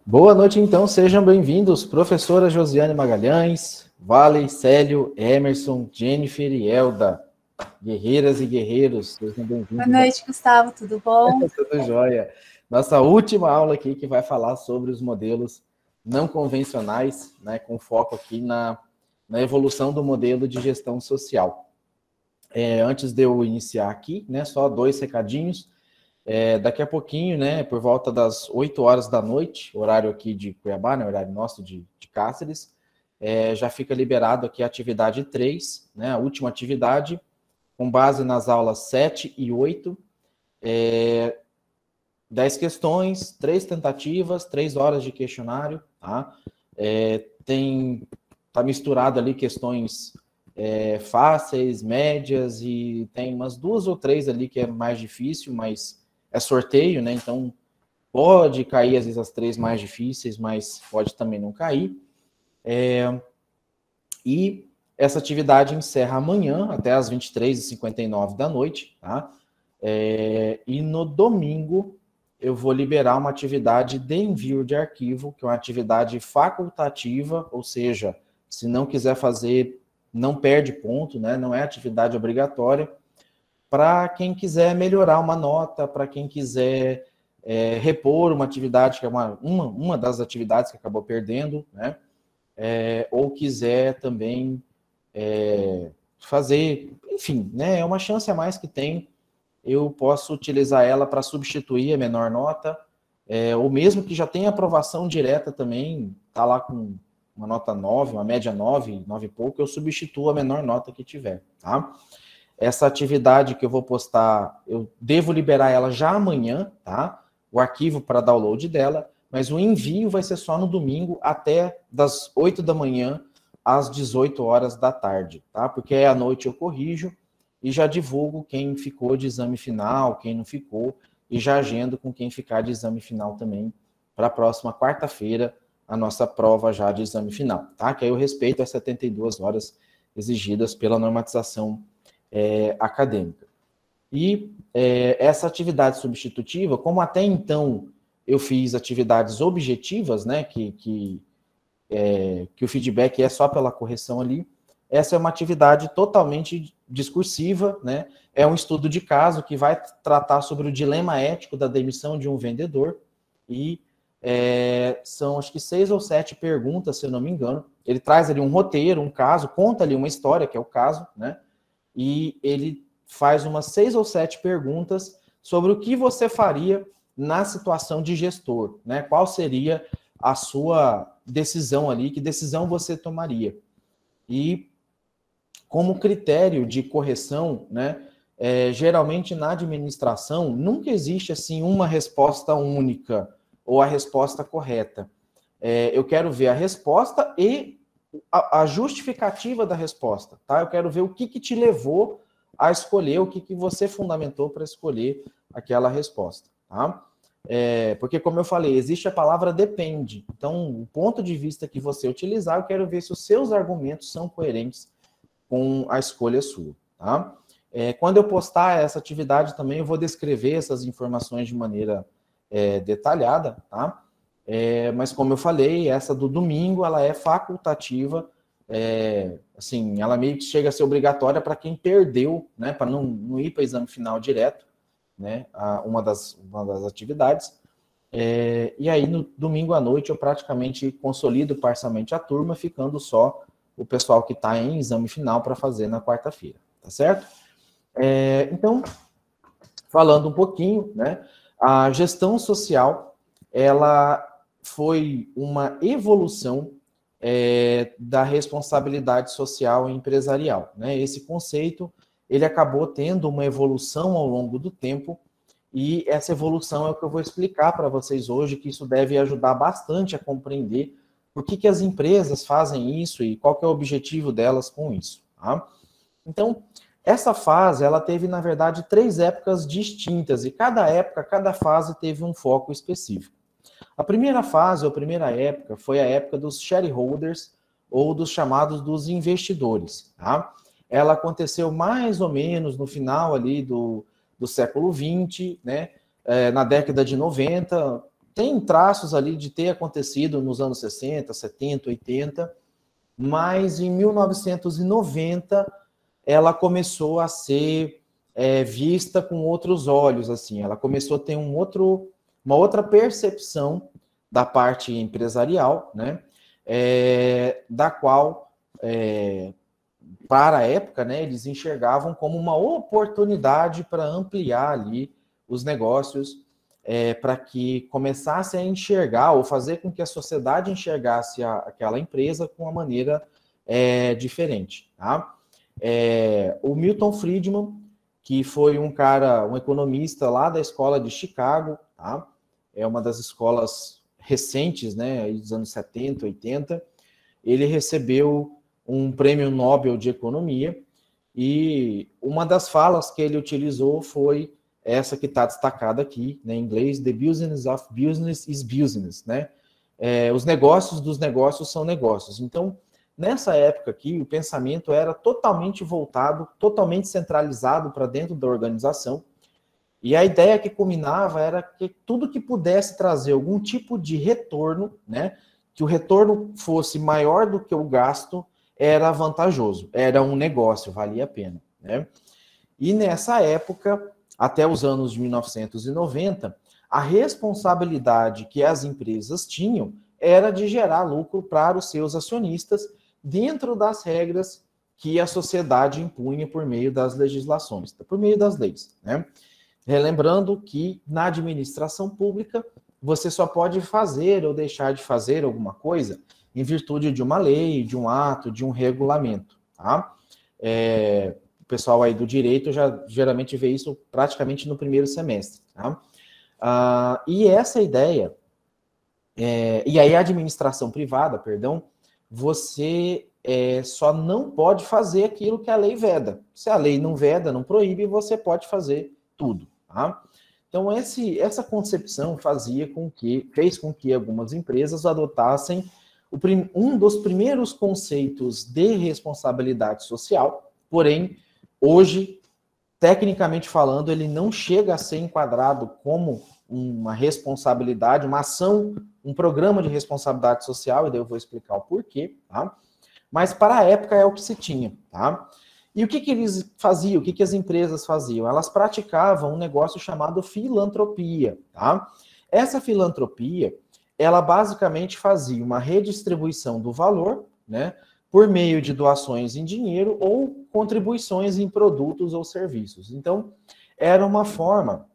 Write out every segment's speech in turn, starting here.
Boa noite, então, sejam bem-vindos, professora Josiane Magalhães, Vale, Célio, Emerson, Jennifer e Elda, guerreiras e guerreiros, sejam bem-vindos. Boa noite, Gustavo, tudo bom? Tudo jóia. Nossa última aula aqui que vai falar sobre os modelos não convencionais, né, com foco aqui na evolução do modelo de gestão social. Antes de eu iniciar aqui, né, só 2 recadinhos. Daqui a pouquinho, né, por volta das 8 horas da noite, horário aqui de Cuiabá, né, horário nosso de Cáceres, já fica liberado aqui a atividade 3, né, a última atividade, com base nas aulas 7 e 8, 10 questões, 3 tentativas, 3 horas de questionário, tá? Tá misturado ali questões fáceis, médias, e tem umas 2 ou 3 ali que é mais difícil, mas é sorteio, né? Então, pode cair, às vezes, as 3 mais difíceis, mas pode também não cair. E essa atividade encerra amanhã, até às 23h59 da noite, tá? E no domingo, eu vou liberar uma atividade de envio de arquivo, que é uma atividade facultativa, ou seja, se não quiser fazer, não perde ponto, né? Não é atividade obrigatória, para quem quiser melhorar uma nota, para quem quiser repor uma atividade, que é uma das atividades que acabou perdendo, né? Ou quiser também fazer, enfim, né? É uma chance a mais que tem. Eu posso utilizar ela para substituir a menor nota, ou mesmo que já tenha aprovação direta também, tá lá com uma nota 9, uma média 9 e pouco, eu substituo a menor nota que tiver, tá? Essa atividade que eu vou postar, eu devo liberar ela já amanhã, tá? O arquivo para download dela, mas o envio vai ser só no domingo, até das 8 da manhã às 18 horas da tarde, tá? Porque à noite eu corrijo e já divulgo quem ficou de exame final, quem não ficou, e já agendo com quem ficar de exame final também para a próxima quarta-feira, a nossa prova já de exame final, tá? Que aí eu respeito as 72 horas exigidas pela normatização acadêmica. E essa atividade substitutiva, como até então eu fiz atividades objetivas, né, que o feedback é só pela correção ali, essa é uma atividade totalmente discursiva, né, é um estudo de caso que vai tratar sobre o dilema ético da demissão de um vendedor, e são acho que 6 ou 7 perguntas, se eu não me engano. Ele traz ali um roteiro, um caso, conta ali uma história, que é o caso, né, e ele faz umas 6 ou 7 perguntas sobre o que você faria na situação de gestor, né? Qual seria a sua decisão ali, que decisão você tomaria? E como critério de correção, né? Geralmente na administração nunca existe assim uma resposta única ou a resposta correta. Eu quero ver a resposta e a justificativa da resposta, tá? Eu quero ver o que te levou a escolher, o que você fundamentou para escolher aquela resposta, tá? Porque, como eu falei, existe a palavra depende. Então, o ponto de vista que você utilizar, eu quero ver se os seus argumentos são coerentes com a escolha sua, tá? Quando eu postar essa atividade também, eu vou descrever essas informações de maneira detalhada, tá? Mas como eu falei, essa do domingo, ela é facultativa, assim, ela meio que chega a ser obrigatória para quem perdeu, né, para não ir para o exame final direto, né, uma das atividades. E aí, no domingo à noite, eu praticamente consolido parcialmente a turma, ficando só o pessoal que está em exame final para fazer na quarta-feira, tá certo? Então, falando um pouquinho, né, a gestão social, ela foi uma evolução da responsabilidade social e empresarial, né? Esse conceito, ele acabou tendo uma evolução ao longo do tempo, e essa evolução é o que eu vou explicar para vocês hoje, que isso deve ajudar bastante a compreender por que as empresas fazem isso e qual que é o objetivo delas com isso, tá? Então, essa fase, ela teve, na verdade, 3 épocas distintas, e cada época, cada fase teve um foco específico. A primeira fase, ou primeira época, foi a época dos shareholders, ou dos chamados dos investidores, tá? Ela aconteceu mais ou menos no final ali do século XX, né? Na década de 90, tem traços ali de ter acontecido nos anos 60, 70, 80, mas em 1990 ela começou a ser vista com outros olhos, assim, ela começou a ter uma outra percepção da parte empresarial, né, da qual, para a época, né, eles enxergavam como uma oportunidade para ampliar ali os negócios, para que começasse a enxergar, ou fazer com que a sociedade enxergasse aquela empresa com uma maneira diferente, tá? O Milton Friedman, que foi um economista lá da escola de Chicago, tá? É uma das escolas recentes, né, dos anos 70, 80, ele recebeu um prêmio Nobel de Economia, e uma das falas que ele utilizou foi essa que está destacada aqui, né, em inglês: The business of business is business, né? Os negócios dos negócios são negócios. Então, nessa época aqui, o pensamento era totalmente voltado, totalmente centralizado para dentro da organização, e a ideia que culminava era que tudo que pudesse trazer algum tipo de retorno, né, que o retorno fosse maior do que o gasto, era vantajoso, era um negócio, valia a pena, né? E nessa época, até os anos de 1990, a responsabilidade que as empresas tinham era de gerar lucro para os seus acionistas, dentro das regras que a sociedade impunha por meio das legislações, por meio das leis, né? Relembrando que na administração pública você só pode fazer ou deixar de fazer alguma coisa em virtude de uma lei, de um ato, de um regulamento, tá? O pessoal aí do direito já geralmente vê isso praticamente no primeiro semestre, tá? E essa ideia, e aí a administração privada, perdão, você só não pode fazer aquilo que a lei veda. Se a lei não veda, não proíbe, você pode fazer tudo, tá? Então, essa concepção fez com que algumas empresas adotassem um dos primeiros conceitos de responsabilidade social, porém, hoje, tecnicamente falando, ele não chega a ser enquadrado como uma responsabilidade, uma ação, um programa de responsabilidade social, e daí eu vou explicar o porquê, tá? Mas para a época é o que se tinha, tá? E o que eles faziam? O que as empresas faziam? Elas praticavam um negócio chamado filantropia, tá? Essa filantropia, ela basicamente fazia uma redistribuição do valor, né, por meio de doações em dinheiro ou contribuições em produtos ou serviços. Então, era uma forma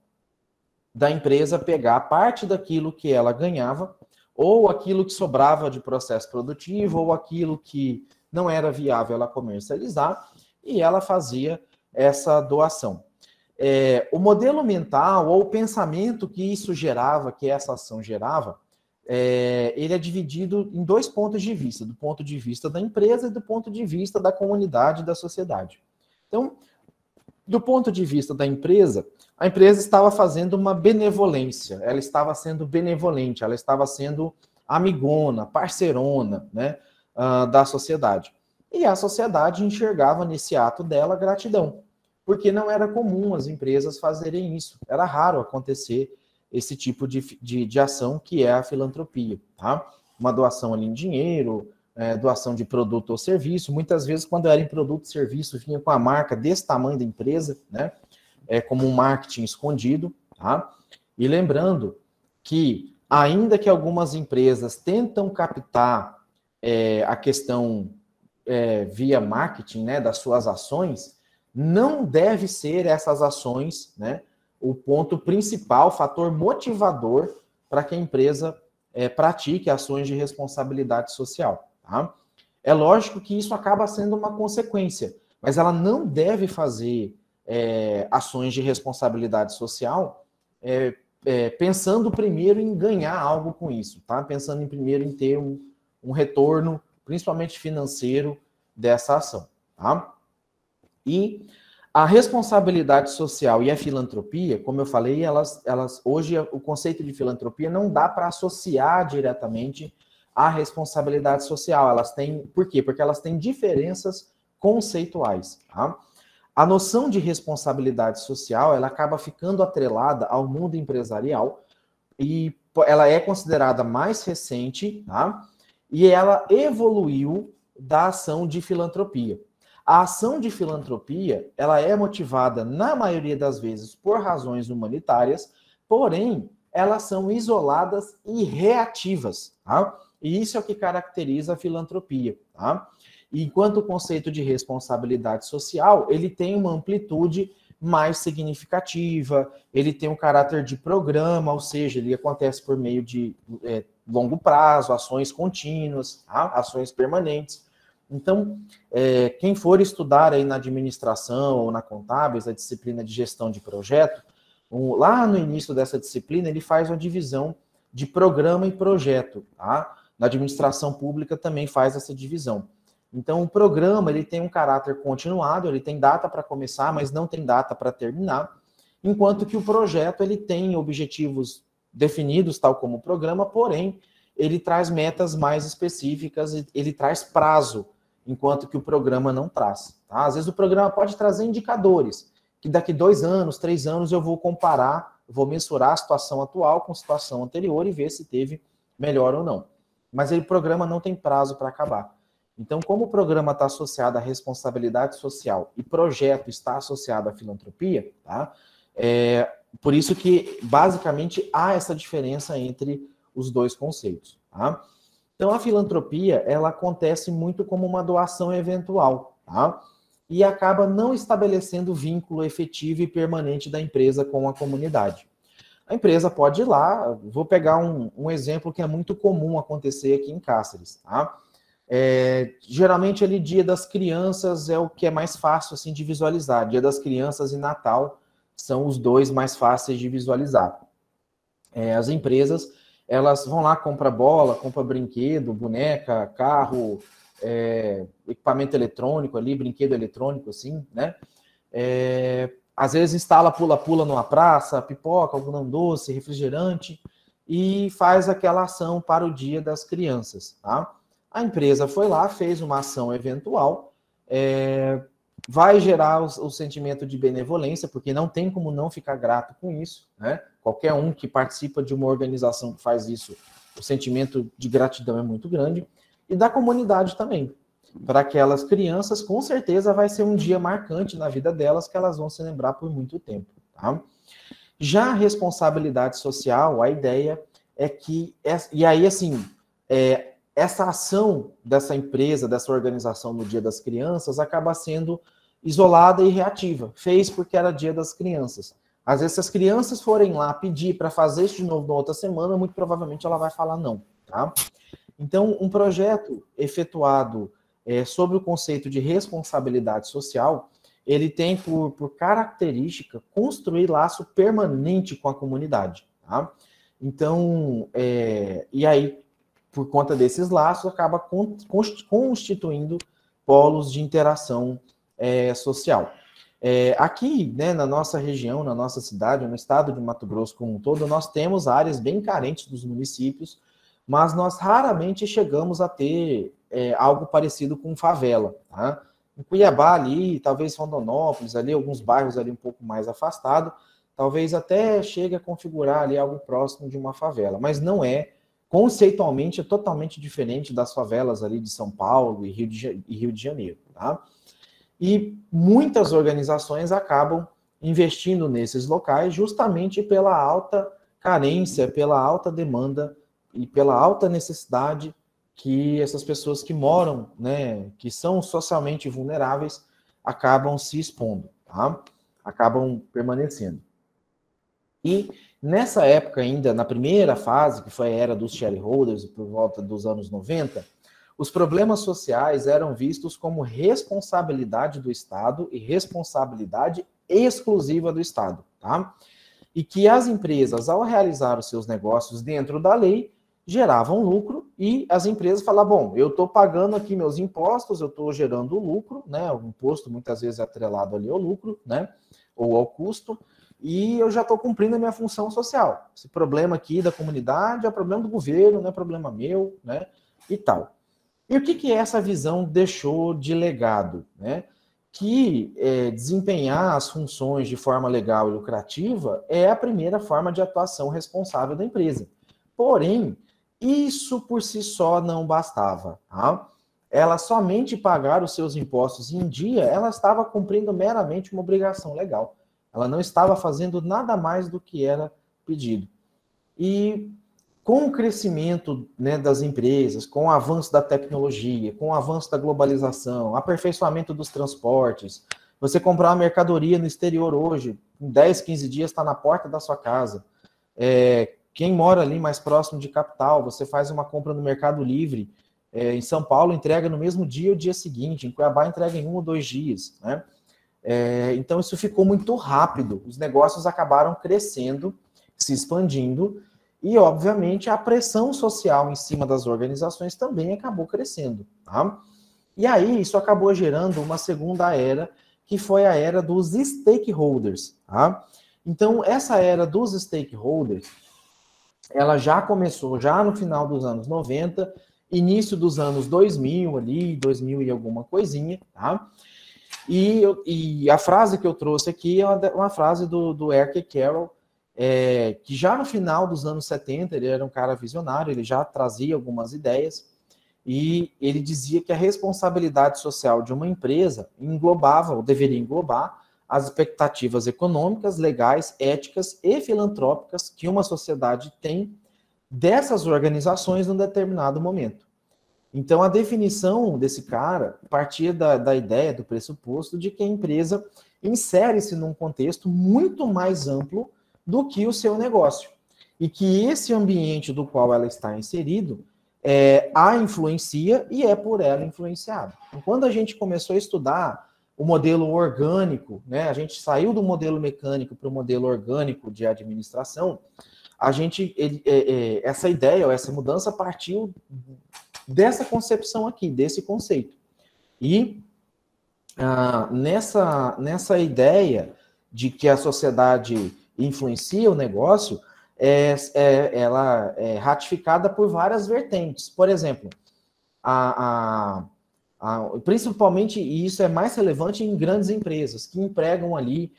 da empresa pegar parte daquilo que ela ganhava, ou aquilo que sobrava de processo produtivo, ou aquilo que não era viável ela comercializar, e ela fazia essa doação. O modelo mental, ou o pensamento que isso gerava, que essa ação gerava, ele é dividido em dois pontos de vista: do ponto de vista da empresa e do ponto de vista da comunidade, da sociedade. Então, do ponto de vista da empresa, a empresa estava fazendo uma benevolência, ela estava sendo benevolente, ela estava sendo amigona, parceirona, né, da sociedade. E a sociedade enxergava nesse ato dela gratidão, porque não era comum as empresas fazerem isso, era raro acontecer esse tipo de ação, que é a filantropia, tá? Uma doação ali em dinheiro, doação de produto ou serviço. Muitas vezes, quando era em produto ou serviço, vinha com a marca desse tamanho da empresa, né? Como um marketing escondido, tá? E lembrando que, ainda que algumas empresas tentam captar a questão via marketing, né, das suas ações, não deve ser essas ações, né, o ponto principal, o fator motivador para que a empresa pratique ações de responsabilidade social, tá? É lógico que isso acaba sendo uma consequência, mas ela não deve fazer ações de responsabilidade social pensando primeiro em ganhar algo com isso, tá? Pensando primeiro em ter um retorno, principalmente financeiro, dessa ação, tá? E a responsabilidade social e a filantropia, como eu falei, elas hoje o conceito de filantropia não dá para associar diretamente à responsabilidade social. Elas têm, por quê? Porque elas têm diferenças conceituais, tá? A noção de responsabilidade social, ela acaba ficando atrelada ao mundo empresarial, e ela é considerada mais recente, tá? E ela evoluiu da ação de filantropia. A ação de filantropia, ela é motivada, na maioria das vezes, por razões humanitárias, porém, elas são isoladas e reativas, tá? E isso é o que caracteriza a filantropia, tá? Enquanto o conceito de responsabilidade social, ele tem uma amplitude mais significativa, ele tem um caráter de programa, ou seja, ele acontece por meio de longo prazo, ações contínuas, tá? Ações permanentes. Então, quem for estudar aí na administração ou na contábeis, a disciplina de gestão de projeto, lá no início dessa disciplina, ele faz uma divisão de programa e projeto, tá? Na administração pública também faz essa divisão. Então, o programa, ele tem um caráter continuado, ele tem data para começar, mas não tem data para terminar, enquanto que o projeto, ele tem objetivos definidos, tal como o programa, porém, ele traz metas mais específicas, ele traz prazo, enquanto que o programa não traz. Tá? Às vezes o programa pode trazer indicadores, que daqui 2 anos, 3 anos eu vou comparar, vou mensurar a situação atual com a situação anterior e ver se teve melhor ou não. Mas aí o programa não tem prazo para acabar. Então, como o programa está associado à responsabilidade social e projeto está associado à filantropia, tá? Por isso que, basicamente, há essa diferença entre os dois conceitos. Tá? Então, a filantropia, ela acontece muito como uma doação eventual, tá? E acaba não estabelecendo vínculo efetivo e permanente da empresa com a comunidade. A empresa pode ir lá, vou pegar um exemplo que é muito comum acontecer aqui em Cáceres, tá? Geralmente, ali, Dia das Crianças é o que é mais fácil assim, de visualizar. Dia das Crianças e Natal são os dois mais fáceis de visualizar. As empresas, elas vão lá, compra bola, compra brinquedo, boneca, carro, equipamento eletrônico ali, brinquedo eletrônico, assim, né? Às vezes instala pula-pula numa praça, pipoca, algodão doce, refrigerante, e faz aquela ação para o Dia das Crianças, tá? A empresa foi lá, fez uma ação eventual, vai gerar o sentimento de benevolência, porque não tem como não ficar grato com isso, né? Qualquer um que participa de uma organização que faz isso, o sentimento de gratidão é muito grande, e da comunidade também. Para aquelas crianças, com certeza vai ser um dia marcante na vida delas, que elas vão se lembrar por muito tempo, tá? Já a responsabilidade social, a ideia é que, e aí assim, essa ação dessa empresa, dessa organização no Dia das Crianças, acaba sendo isolada e reativa. Fez porque era Dia das Crianças. Às vezes, se as crianças forem lá pedir para fazer isso de novo na outra semana, muito provavelmente ela vai falar não, tá? Então, um projeto efetuado sobre o conceito de responsabilidade social, ele tem por característica construir laço permanente com a comunidade, tá? Então, e aí, por conta desses laços, acaba constituindo polos de interação social. Aqui, né, na nossa região, na nossa cidade, no estado de Mato Grosso como um todo, nós temos áreas bem carentes dos municípios, mas nós raramente chegamos a ter algo parecido com favela. Tá? Em Cuiabá ali, talvez Rondonópolis, ali, alguns bairros ali um pouco mais afastados, talvez até chegue a configurar ali algo próximo de uma favela, mas não é. Conceitualmente é totalmente diferente das favelas ali de São Paulo e Rio de Janeiro, tá? E muitas organizações acabam investindo nesses locais justamente pela alta carência, pela alta demanda e pela alta necessidade que essas pessoas que moram, né, que são socialmente vulneráveis, acabam se expondo, tá? Acabam permanecendo. E nessa época ainda, na primeira fase, que foi a era dos shareholders, por volta dos anos 90, os problemas sociais eram vistos como responsabilidade do Estado e responsabilidade exclusiva do Estado, tá? E que as empresas, ao realizar os seus negócios dentro da lei, geravam lucro e as empresas falavam, bom, eu estou pagando aqui meus impostos, eu estou gerando lucro, né? O imposto muitas vezes é atrelado ali ao lucro, né? Ou ao custo, e eu já estou cumprindo a minha função social. Esse problema aqui da comunidade é problema do governo, não é problema meu, né? E tal. E o que essa visão deixou de legado, né? Que desempenhar as funções de forma legal e lucrativa é a primeira forma de atuação responsável da empresa. Porém, isso por si só não bastava. Tá? Ela somente pagar os seus impostos em dia, ela estava cumprindo meramente uma obrigação legal. Ela não estava fazendo nada mais do que era pedido. E com o crescimento, né, das empresas, com o avanço da tecnologia, com o avanço da globalização, aperfeiçoamento dos transportes, você comprar uma mercadoria no exterior hoje, em 10, 15 dias está na porta da sua casa. Quem mora ali mais próximo de capital, você faz uma compra no Mercado Livre, em São Paulo entrega no mesmo dia ou dia seguinte, em Cuiabá entrega em 1 ou 2 dias, né? Então isso ficou muito rápido, os negócios acabaram crescendo, se expandindo, e obviamente a pressão social em cima das organizações também acabou crescendo, tá? E aí isso acabou gerando uma segunda era, que foi a era dos stakeholders, tá? Então essa era dos stakeholders, ela já começou já no final dos anos 90, início dos anos 2000 ali, 2000 e alguma coisinha, tá? E a frase que eu trouxe aqui é uma frase do R.K. Carroll, que já no final dos anos 70, ele era um cara visionário, ele já trazia algumas ideias, e ele dizia que a responsabilidade social de uma empresa englobava, ou deveria englobar, as expectativas econômicas, legais, éticas e filantrópicas que uma sociedade tem dessas organizações num determinado momento. Então, a definição desse cara partia da ideia, do pressuposto de que a empresa insere-se num contexto muito mais amplo do que o seu negócio. E que esse ambiente do qual ela está inserido a influencia e é por ela influenciado. Então, quando a gente começou a estudar o modelo orgânico, né, a gente saiu do modelo mecânico para o modelo orgânico de administração, essa ideia, ou essa mudança partiu dessa concepção aqui, desse conceito. E nessa ideia de que a sociedade influencia o negócio, ela é ratificada por várias vertentes. Por exemplo, principalmente, e isso é mais relevante em grandes empresas, que empregam ali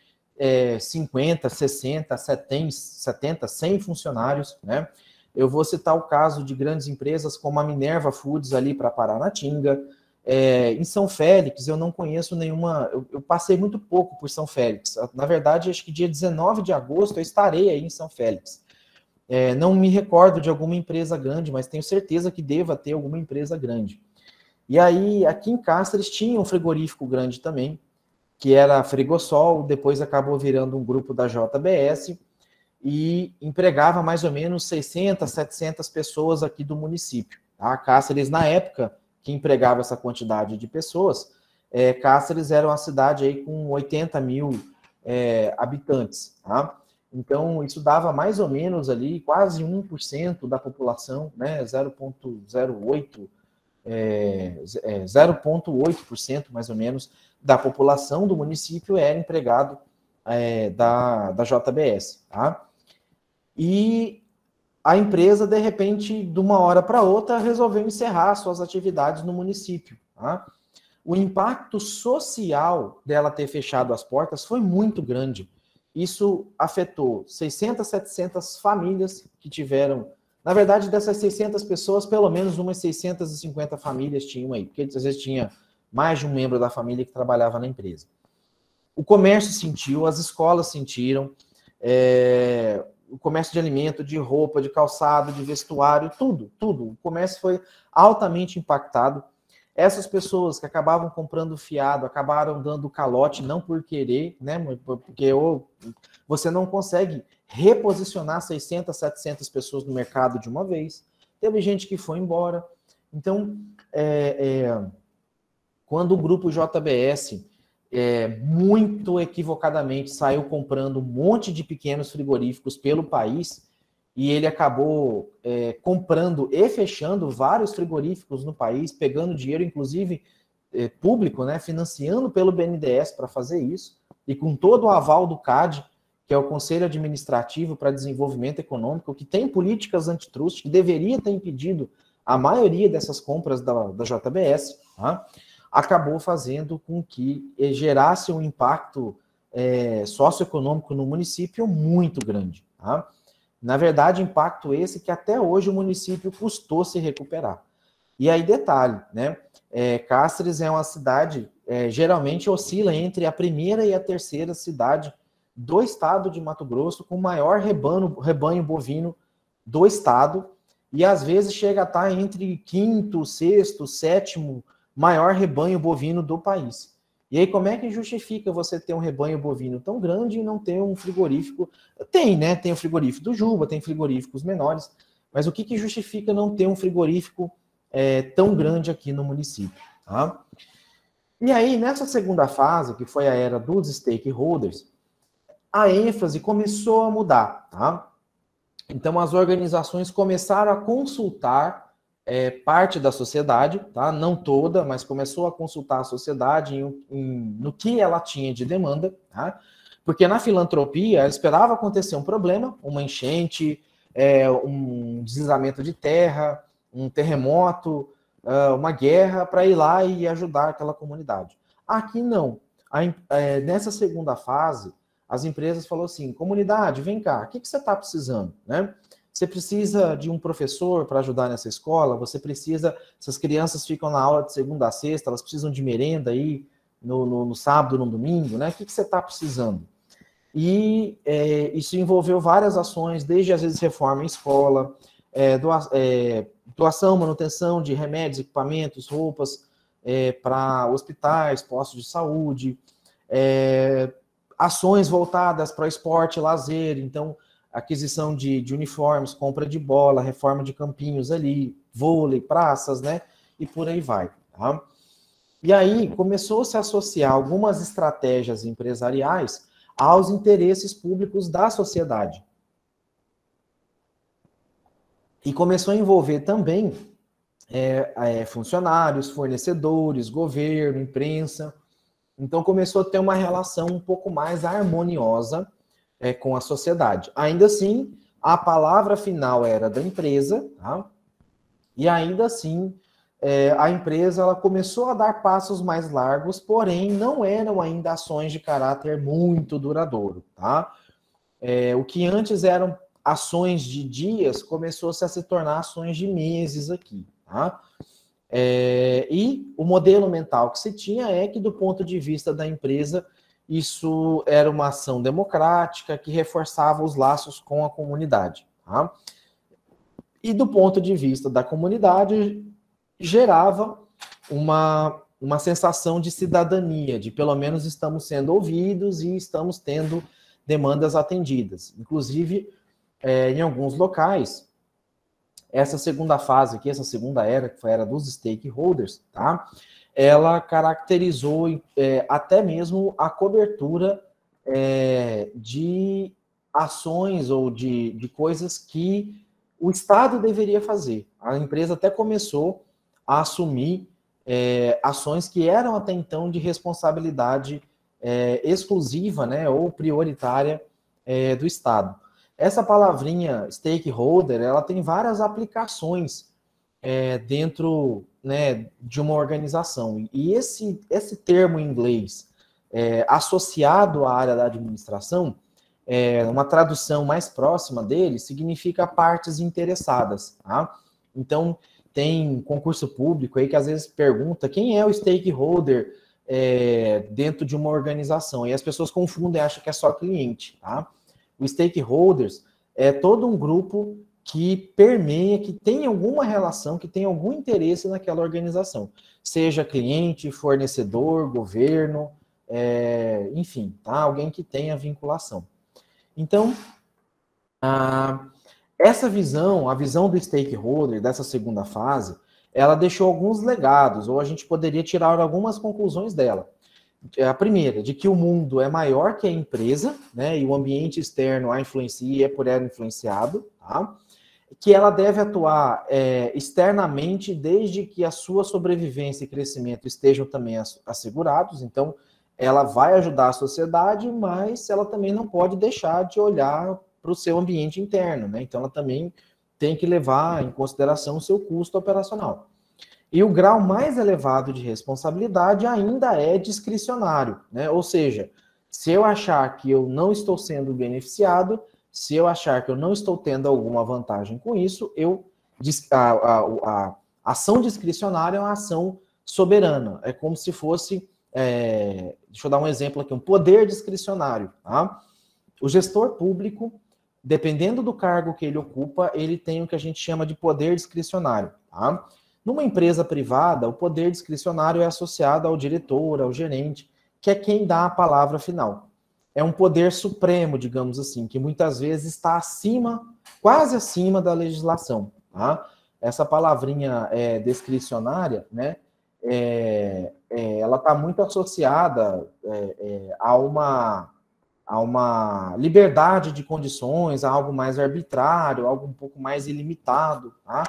50, 60, 70, 100 funcionários, né? Eu vou citar o caso de grandes empresas como a Minerva Foods ali para Paranatinga. Em São Félix, eu não conheço nenhuma... Eu passei muito pouco por São Félix. Na verdade, acho que dia 19 de agosto eu estarei aí em São Félix. Não me recordo de alguma empresa grande, mas tenho certeza que deva ter alguma empresa grande. E aí, aqui em Cáceres, tinha um frigorífico grande também, que era a Frigosol, depois acabou virando um grupo da JBS, e empregava mais ou menos 600, 700 pessoas aqui do município. Tá? Cáceres, na época que empregava essa quantidade de pessoas, Cáceres era uma cidade aí com 80 mil habitantes. Tá? Então, isso dava mais ou menos ali quase 1% da população, né? 0,8% mais ou menos da população do município era empregado da JBS. Tá? E a empresa, de repente, de uma hora para outra, resolveu encerrar suas atividades no município. Tá? O impacto social dela ter fechado as portas foi muito grande. Isso afetou 600, 700 famílias que tiveram... Na verdade, dessas 600 pessoas, pelo menos umas 650 famílias tinham aí, porque às vezes tinha mais de um membro da família que trabalhava na empresa. O comércio sentiu, as escolas sentiram, o comércio de alimento, de roupa, de calçado, de vestuário, tudo. O comércio foi altamente impactado. Essas pessoas que acabavam comprando fiado, acabaram dando calote, não por querer, né? Porque você não consegue reposicionar 600, 700 pessoas no mercado de uma vez. Teve gente que foi embora. Então, quando o grupo JBS, muito equivocadamente, saiu comprando um monte de pequenos frigoríficos pelo país, e ele acabou comprando e fechando vários frigoríficos no país, pegando dinheiro, inclusive público, né, financiando pelo BNDES para fazer isso, e com todo o aval do CAD, que é o Conselho Administrativo para Desenvolvimento Econômico, que tem políticas antitrust, que deveria ter impedido a maioria dessas compras da JBS, tá? Acabou fazendo com que gerasse um impacto socioeconômico no município muito grande. Tá? Na verdade, impacto esse que até hoje o município custou se recuperar. E aí, detalhe, né? Cáceres é uma cidade, geralmente oscila entre a primeira e a terceira cidade do estado de Mato Grosso, com o maior rebanho bovino do estado, e às vezes chega a estar entre quinto, sexto, sétimo maior rebanho bovino do país. E aí, como é que justifica você ter um rebanho bovino tão grande e não ter um frigorífico? Tem, né? Tem o frigorífico do Juba, tem frigoríficos menores, mas o que justifica não ter um frigorífico tão grande aqui no município? Tá? E aí, nessa segunda fase, que foi a era dos stakeholders, a ênfase começou a mudar, tá? Então, as organizações começaram a consultar parte da sociedade, tá? Não toda, mas começou a consultar a sociedade no que ela tinha de demanda, tá? Porque na filantropia, ela esperava acontecer um problema, uma enchente, um deslizamento de terra, um terremoto, uma guerra, para ir lá e ajudar aquela comunidade. Aqui não. Nessa segunda fase, as empresas falaram assim, comunidade, vem cá, o que você está precisando, né? Você precisa de um professor para ajudar nessa escola, você precisa, essas crianças ficam na aula de segunda a sexta, elas precisam de merenda aí no sábado, no domingo, né? O que você está precisando? E isso envolveu várias ações, desde às vezes reforma em escola, doação, manutenção de remédios, equipamentos, roupas para hospitais, postos de saúde, ações voltadas para esporte e lazer, então aquisição de uniformes, compra de bola, reforma de campinhos ali, vôlei, praças, né? E por aí vai. Tá? E aí começou-se a associar algumas estratégias empresariais aos interesses públicos da sociedade. E começou a envolver também funcionários, fornecedores, governo, imprensa. Então começou a ter uma relação um pouco mais harmoniosa com a sociedade. Ainda assim, a palavra final era da empresa, tá? E ainda assim, a empresa ela começou a dar passos mais largos, porém não eram ainda ações de caráter muito duradouro, tá? O que antes eram ações de dias, começou-se a se tornar ações de meses aqui, tá? E o modelo mental que se tinha é que, do ponto de vista da empresa, isso era uma ação democrática que reforçava os laços com a comunidade. Tá? E do ponto de vista da comunidade, gerava uma sensação de cidadania, de pelo menos estamos sendo ouvidos e estamos tendo demandas atendidas. Inclusive, em alguns locais, essa segunda fase aqui, essa segunda era, que foi a era dos stakeholders, tá? Ela caracterizou até mesmo a cobertura de ações ou de coisas que o Estado deveria fazer. A empresa até começou a assumir ações que eram até então de responsabilidade exclusiva, né, ou prioritária do Estado. Essa palavrinha stakeholder, ela tem várias aplicações dentro, né, de uma organização. E esse termo em inglês, associado à área da administração, uma tradução mais próxima dele, significa partes interessadas. Tá? Então, tem concurso público aí que às vezes pergunta quem é o stakeholder dentro de uma organização. E as pessoas confundem, acham que é só cliente. Tá? O stakeholders é todo um grupo que permeia, que tem alguma relação, que tem algum interesse naquela organização. Seja cliente, fornecedor, governo, enfim, tá? Alguém que tenha vinculação. Então, essa visão, a visão do stakeholder, dessa segunda fase, ela deixou alguns legados, ou a gente poderia tirar algumas conclusões dela. A primeira, de que o mundo é maior que a empresa, né, e o ambiente externo a influencia e é por ela influenciado, tá? Que ela deve atuar externamente desde que a sua sobrevivência e crescimento estejam também assegurados. Então, ela vai ajudar a sociedade, mas ela também não pode deixar de olhar para o seu ambiente interno, né? Então, ela também tem que levar em consideração o seu custo operacional. E o grau mais elevado de responsabilidade ainda é discricionário, né? Ou seja, se eu achar que eu não estou sendo beneficiado, Se eu achar que eu não estou tendo alguma vantagem com isso, a ação discricionária é uma ação soberana. É como se fosse, deixa eu dar um exemplo aqui, um poder discricionário. Tá? O gestor público, dependendo do cargo que ele ocupa, ele tem o que a gente chama de poder discricionário. Tá? Numa empresa privada, o poder discricionário é associado ao diretor, ao gerente, que é quem dá a palavra final. É um poder supremo, digamos assim, que muitas vezes está acima, quase acima da legislação. Tá? Essa palavrinha discricionária, né, ela está muito associada a uma liberdade de condições, a algo mais arbitrário, algo um pouco mais ilimitado, tá?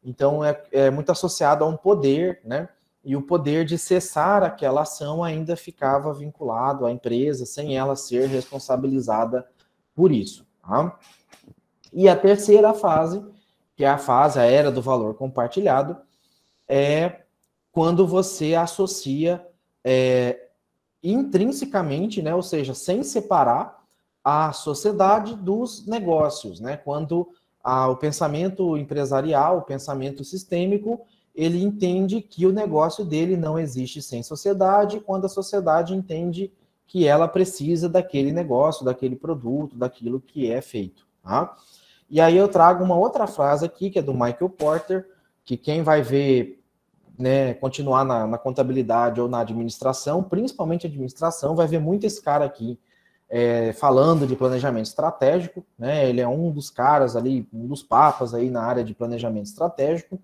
Então, é muito associado a um poder, né? E o poder de cessar aquela ação ainda ficava vinculado à empresa, sem ela ser responsabilizada por isso, tá? E a terceira fase, que é a era do valor compartilhado, é quando você associa intrinsecamente, né, ou seja, sem separar a sociedade dos negócios, né? Quando o pensamento empresarial, o pensamento sistêmico, ele entende que o negócio dele não existe sem sociedade, quando a sociedade entende que ela precisa daquele negócio, daquele produto, daquilo que é feito. Tá? E aí eu trago uma outra frase aqui, que é do Michael Porter, que quem vai ver, né, continuar na contabilidade ou na administração, principalmente administração, vai ver muito esse cara aqui falando de planejamento estratégico, né? Ele é um dos caras ali, um dos papas aí na área de planejamento estratégico,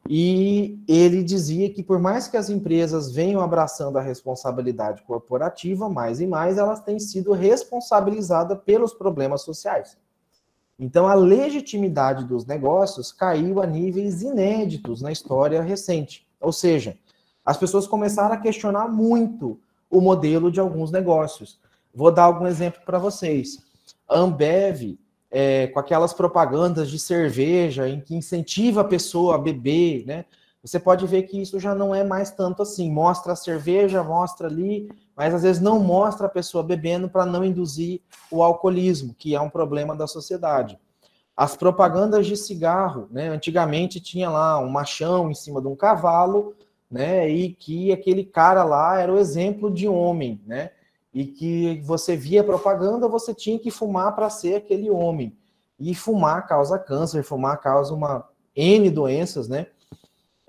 e ele dizia que por mais que as empresas venham abraçando a responsabilidade corporativa, mais e mais elas têm sido responsabilizadas pelos problemas sociais. Então, a legitimidade dos negócios caiu a níveis inéditos na história recente. Ou seja, as pessoas começaram a questionar muito o modelo de alguns negócios. Vou dar algum exemplo para vocês. A Ambev, com aquelas propagandas de cerveja, em que incentiva a pessoa a beber, né? Você pode ver que isso já não é mais tanto assim. Mostra a cerveja, mostra ali, mas às vezes não mostra a pessoa bebendo para não induzir o alcoolismo, que é um problema da sociedade. As propagandas de cigarro, né? Antigamente tinha lá um machão em cima de um cavalo, né? E que aquele cara lá era o exemplo de homem, né? E que você via propaganda, você tinha que fumar para ser aquele homem. E fumar causa câncer, fumar causa uma N doenças, né?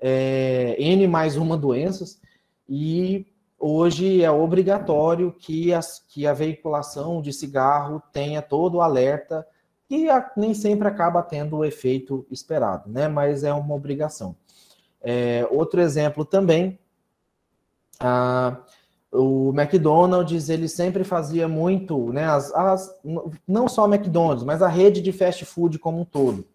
N mais uma doenças, e hoje é obrigatório que a veiculação de cigarro tenha todo o alerta, que nem sempre acaba tendo o efeito esperado, né? Mas é uma obrigação. Outro exemplo também, o McDonald's, ele sempre fazia muito, né? Não só o McDonald's, mas a rede de fast food como um todo.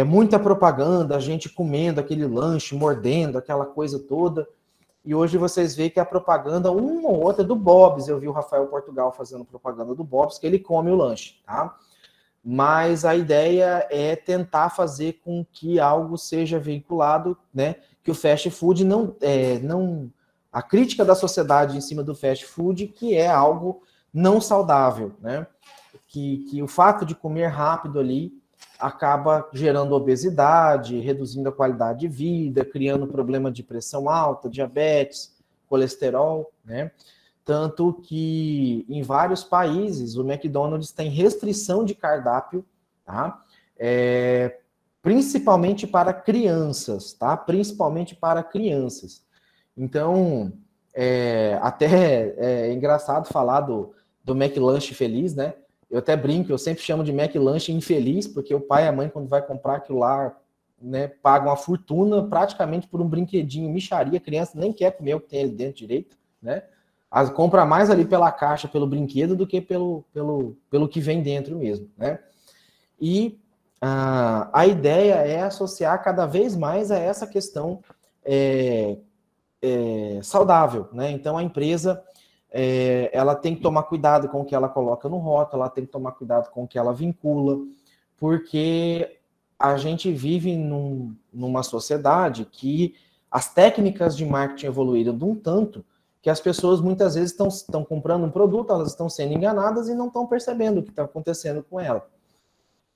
Muita propaganda, a gente comendo aquele lanche, mordendo, aquela coisa toda. E hoje vocês veem que a propaganda, uma ou outra, do Bob's. Eu vi o Rafael Portugal fazendo propaganda do Bob's, que ele come o lanche, tá? Mas a ideia é tentar fazer com que algo seja vinculado, né? Que o fast food não... A crítica da sociedade em cima do fast food, que é algo não saudável, né? Que o fato de comer rápido ali acaba gerando obesidade, reduzindo a qualidade de vida, criando problema de pressão alta, diabetes, colesterol, né? Tanto que em vários países o McDonald's tem restrição de cardápio, tá? Principalmente para crianças, tá? Principalmente para crianças. Então, até é engraçado falar do McLanche feliz, né? Eu até brinco, eu sempre chamo de McLanche infeliz, porque o pai e a mãe, quando vai comprar aquilo lá, né, pagam uma fortuna praticamente por um brinquedinho, mixaria, a criança nem quer comer o que tem ali dentro direito, né? Compra mais ali pela caixa, pelo brinquedo, do que pelo que vem dentro mesmo, né? E a ideia é associar cada vez mais a essa questão saudável, né? Então, a empresa... ela tem que tomar cuidado com o que ela coloca no rótulo, ela tem que tomar cuidado com o que ela vincula, porque a gente vive numa sociedade que as técnicas de marketing evoluíram de um tanto que as pessoas muitas vezes estão comprando um produto, elas estão sendo enganadas e não estão percebendo o que está acontecendo com ela.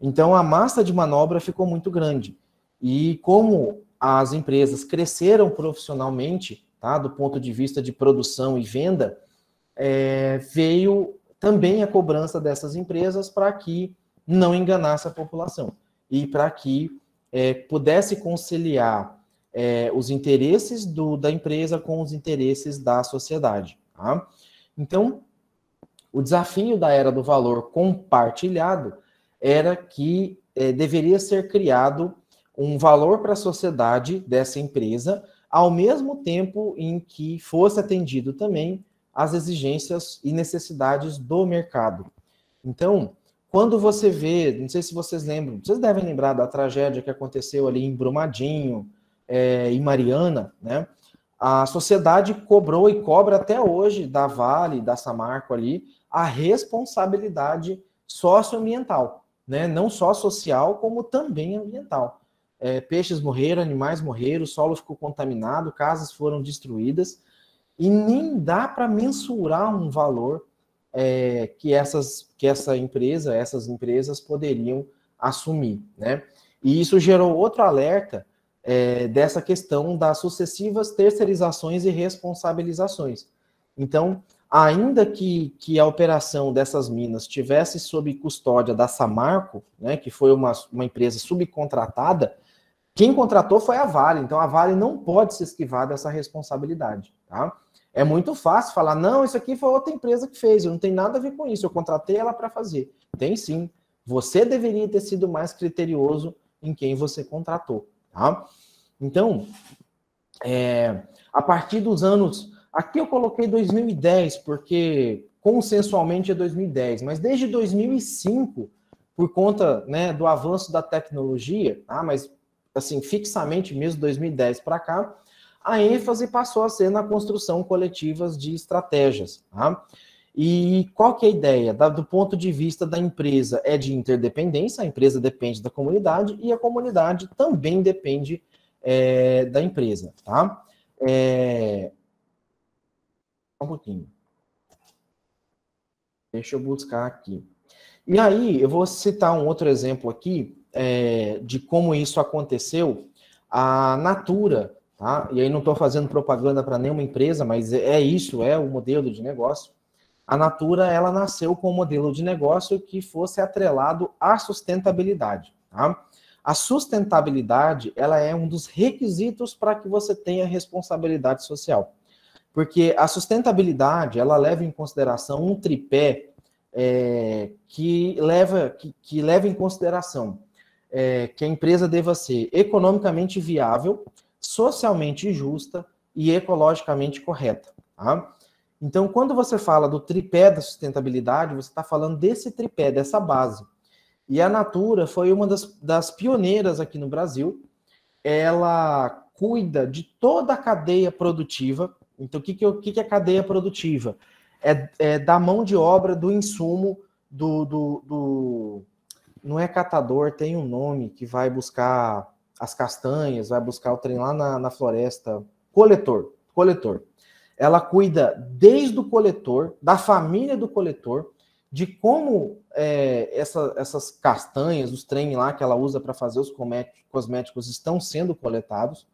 Então, a massa de manobra ficou muito grande. E como as empresas cresceram profissionalmente, tá, do ponto de vista de produção e venda, veio também a cobrança dessas empresas para que não enganasse a população e para que pudesse conciliar os interesses da empresa com os interesses da sociedade. Tá? Então, o desafio da era do valor compartilhado era que deveria ser criado um valor para a sociedade dessa empresa, ao mesmo tempo em que fosse atendido também as exigências e necessidades do mercado. Então, quando você vê, não sei se vocês lembram, vocês devem lembrar da tragédia que aconteceu ali em Brumadinho, em Mariana, né? A sociedade cobrou e cobra até hoje da Vale, da Samarco ali, a responsabilidade socioambiental, né? Não só social, como também ambiental. Peixes morreram, animais morreram, o solo ficou contaminado, casas foram destruídas, e nem dá para mensurar um valor que essas empresas poderiam assumir, né? E isso gerou outro alerta dessa questão das sucessivas terceirizações e responsabilizações. Então, ainda que a operação dessas minas tivesse sob custódia da Samarco, né, que foi uma empresa subcontratada, quem contratou foi a Vale, então a Vale não pode se esquivar dessa responsabilidade, tá? É muito fácil falar, não, isso aqui foi outra empresa que fez, eu não tenho nada a ver com isso, eu contratei ela para fazer. Tem sim, você deveria ter sido mais criterioso em quem você contratou, tá? Então, a partir dos anos, aqui eu coloquei 2010, porque consensualmente é 2010, mas desde 2005, por conta, né, do avanço da tecnologia, tá? Mas assim, fixamente mesmo 2010 para cá, a ênfase passou a ser na construção coletivas de estratégias. Tá? E qual que é a ideia? Do ponto de vista da empresa, é de interdependência, a empresa depende da comunidade e a comunidade também depende da empresa. Tá? Um pouquinho. Deixa eu buscar aqui. E aí, eu vou citar um outro exemplo aqui, de como isso aconteceu. A Natura, tá? E aí não estou fazendo propaganda para nenhuma empresa, mas isso, é o modelo de negócio. A Natura, ela nasceu com um modelo de negócio que fosse atrelado à sustentabilidade. Tá? A sustentabilidade, ela é um dos requisitos para que você tenha responsabilidade social. Porque a sustentabilidade, ela leva em consideração um tripé que leva em consideração que a empresa deva ser economicamente viável, socialmente justa e ecologicamente correta. Tá? Então, quando você fala do tripé da sustentabilidade, você está falando desse tripé, dessa base. E a Natura foi uma das pioneiras aqui no Brasil. Ela cuida de toda a cadeia produtiva. Então, o que é cadeia produtiva? Da mão de obra, do insumo, não é catador, tem um nome que vai buscar as castanhas, vai buscar o trem lá na floresta. Coletor. Ela cuida desde o coletor, da família do coletor, de como essas castanhas, os trem lá que ela usa para fazer os cosméticos estão sendo coletados.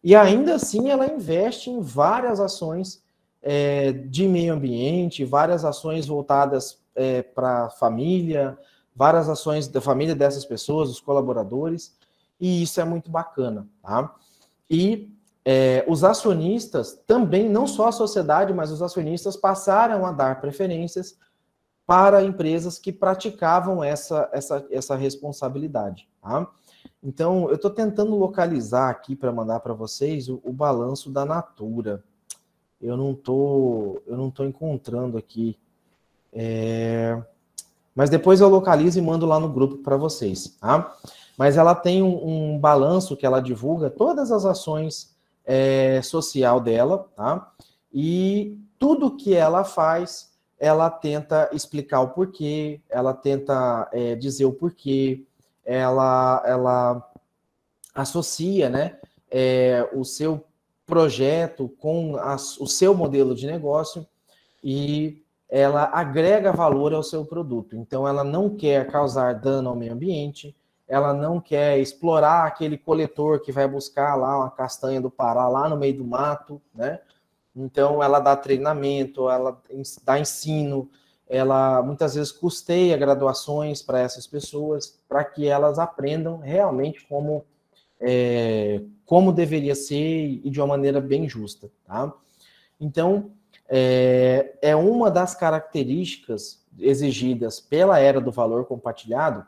E ainda assim ela investe em várias ações de meio ambiente, várias ações voltadas para a família, várias ações da família dessas pessoas, dos colaboradores, e isso é muito bacana. Tá? E os acionistas também, não só a sociedade, mas os acionistas passaram a dar preferências para empresas que praticavam essa responsabilidade. Tá? Então, eu estou tentando localizar aqui para mandar para vocês o balanço da Natura. Eu não tô encontrando aqui. Mas depois eu localizo e mando lá no grupo para vocês. Tá? Mas ela tem um balanço que ela divulga, todas as ações social dela, tá? E tudo que ela faz, ela tenta explicar o porquê, ela tenta dizer o porquê, ela associa, né, o seu projeto, com o seu modelo de negócio, e ela agrega valor ao seu produto. Então, ela não quer causar dano ao meio ambiente, ela não quer explorar aquele coletor que vai buscar lá uma castanha do Pará, lá no meio do mato, né? Então, ela dá treinamento, ela dá ensino, ela muitas vezes custeia graduações para essas pessoas, para que elas aprendam realmente como deveria ser e de uma maneira bem justa, tá? Então, é uma das características exigidas pela era do valor compartilhado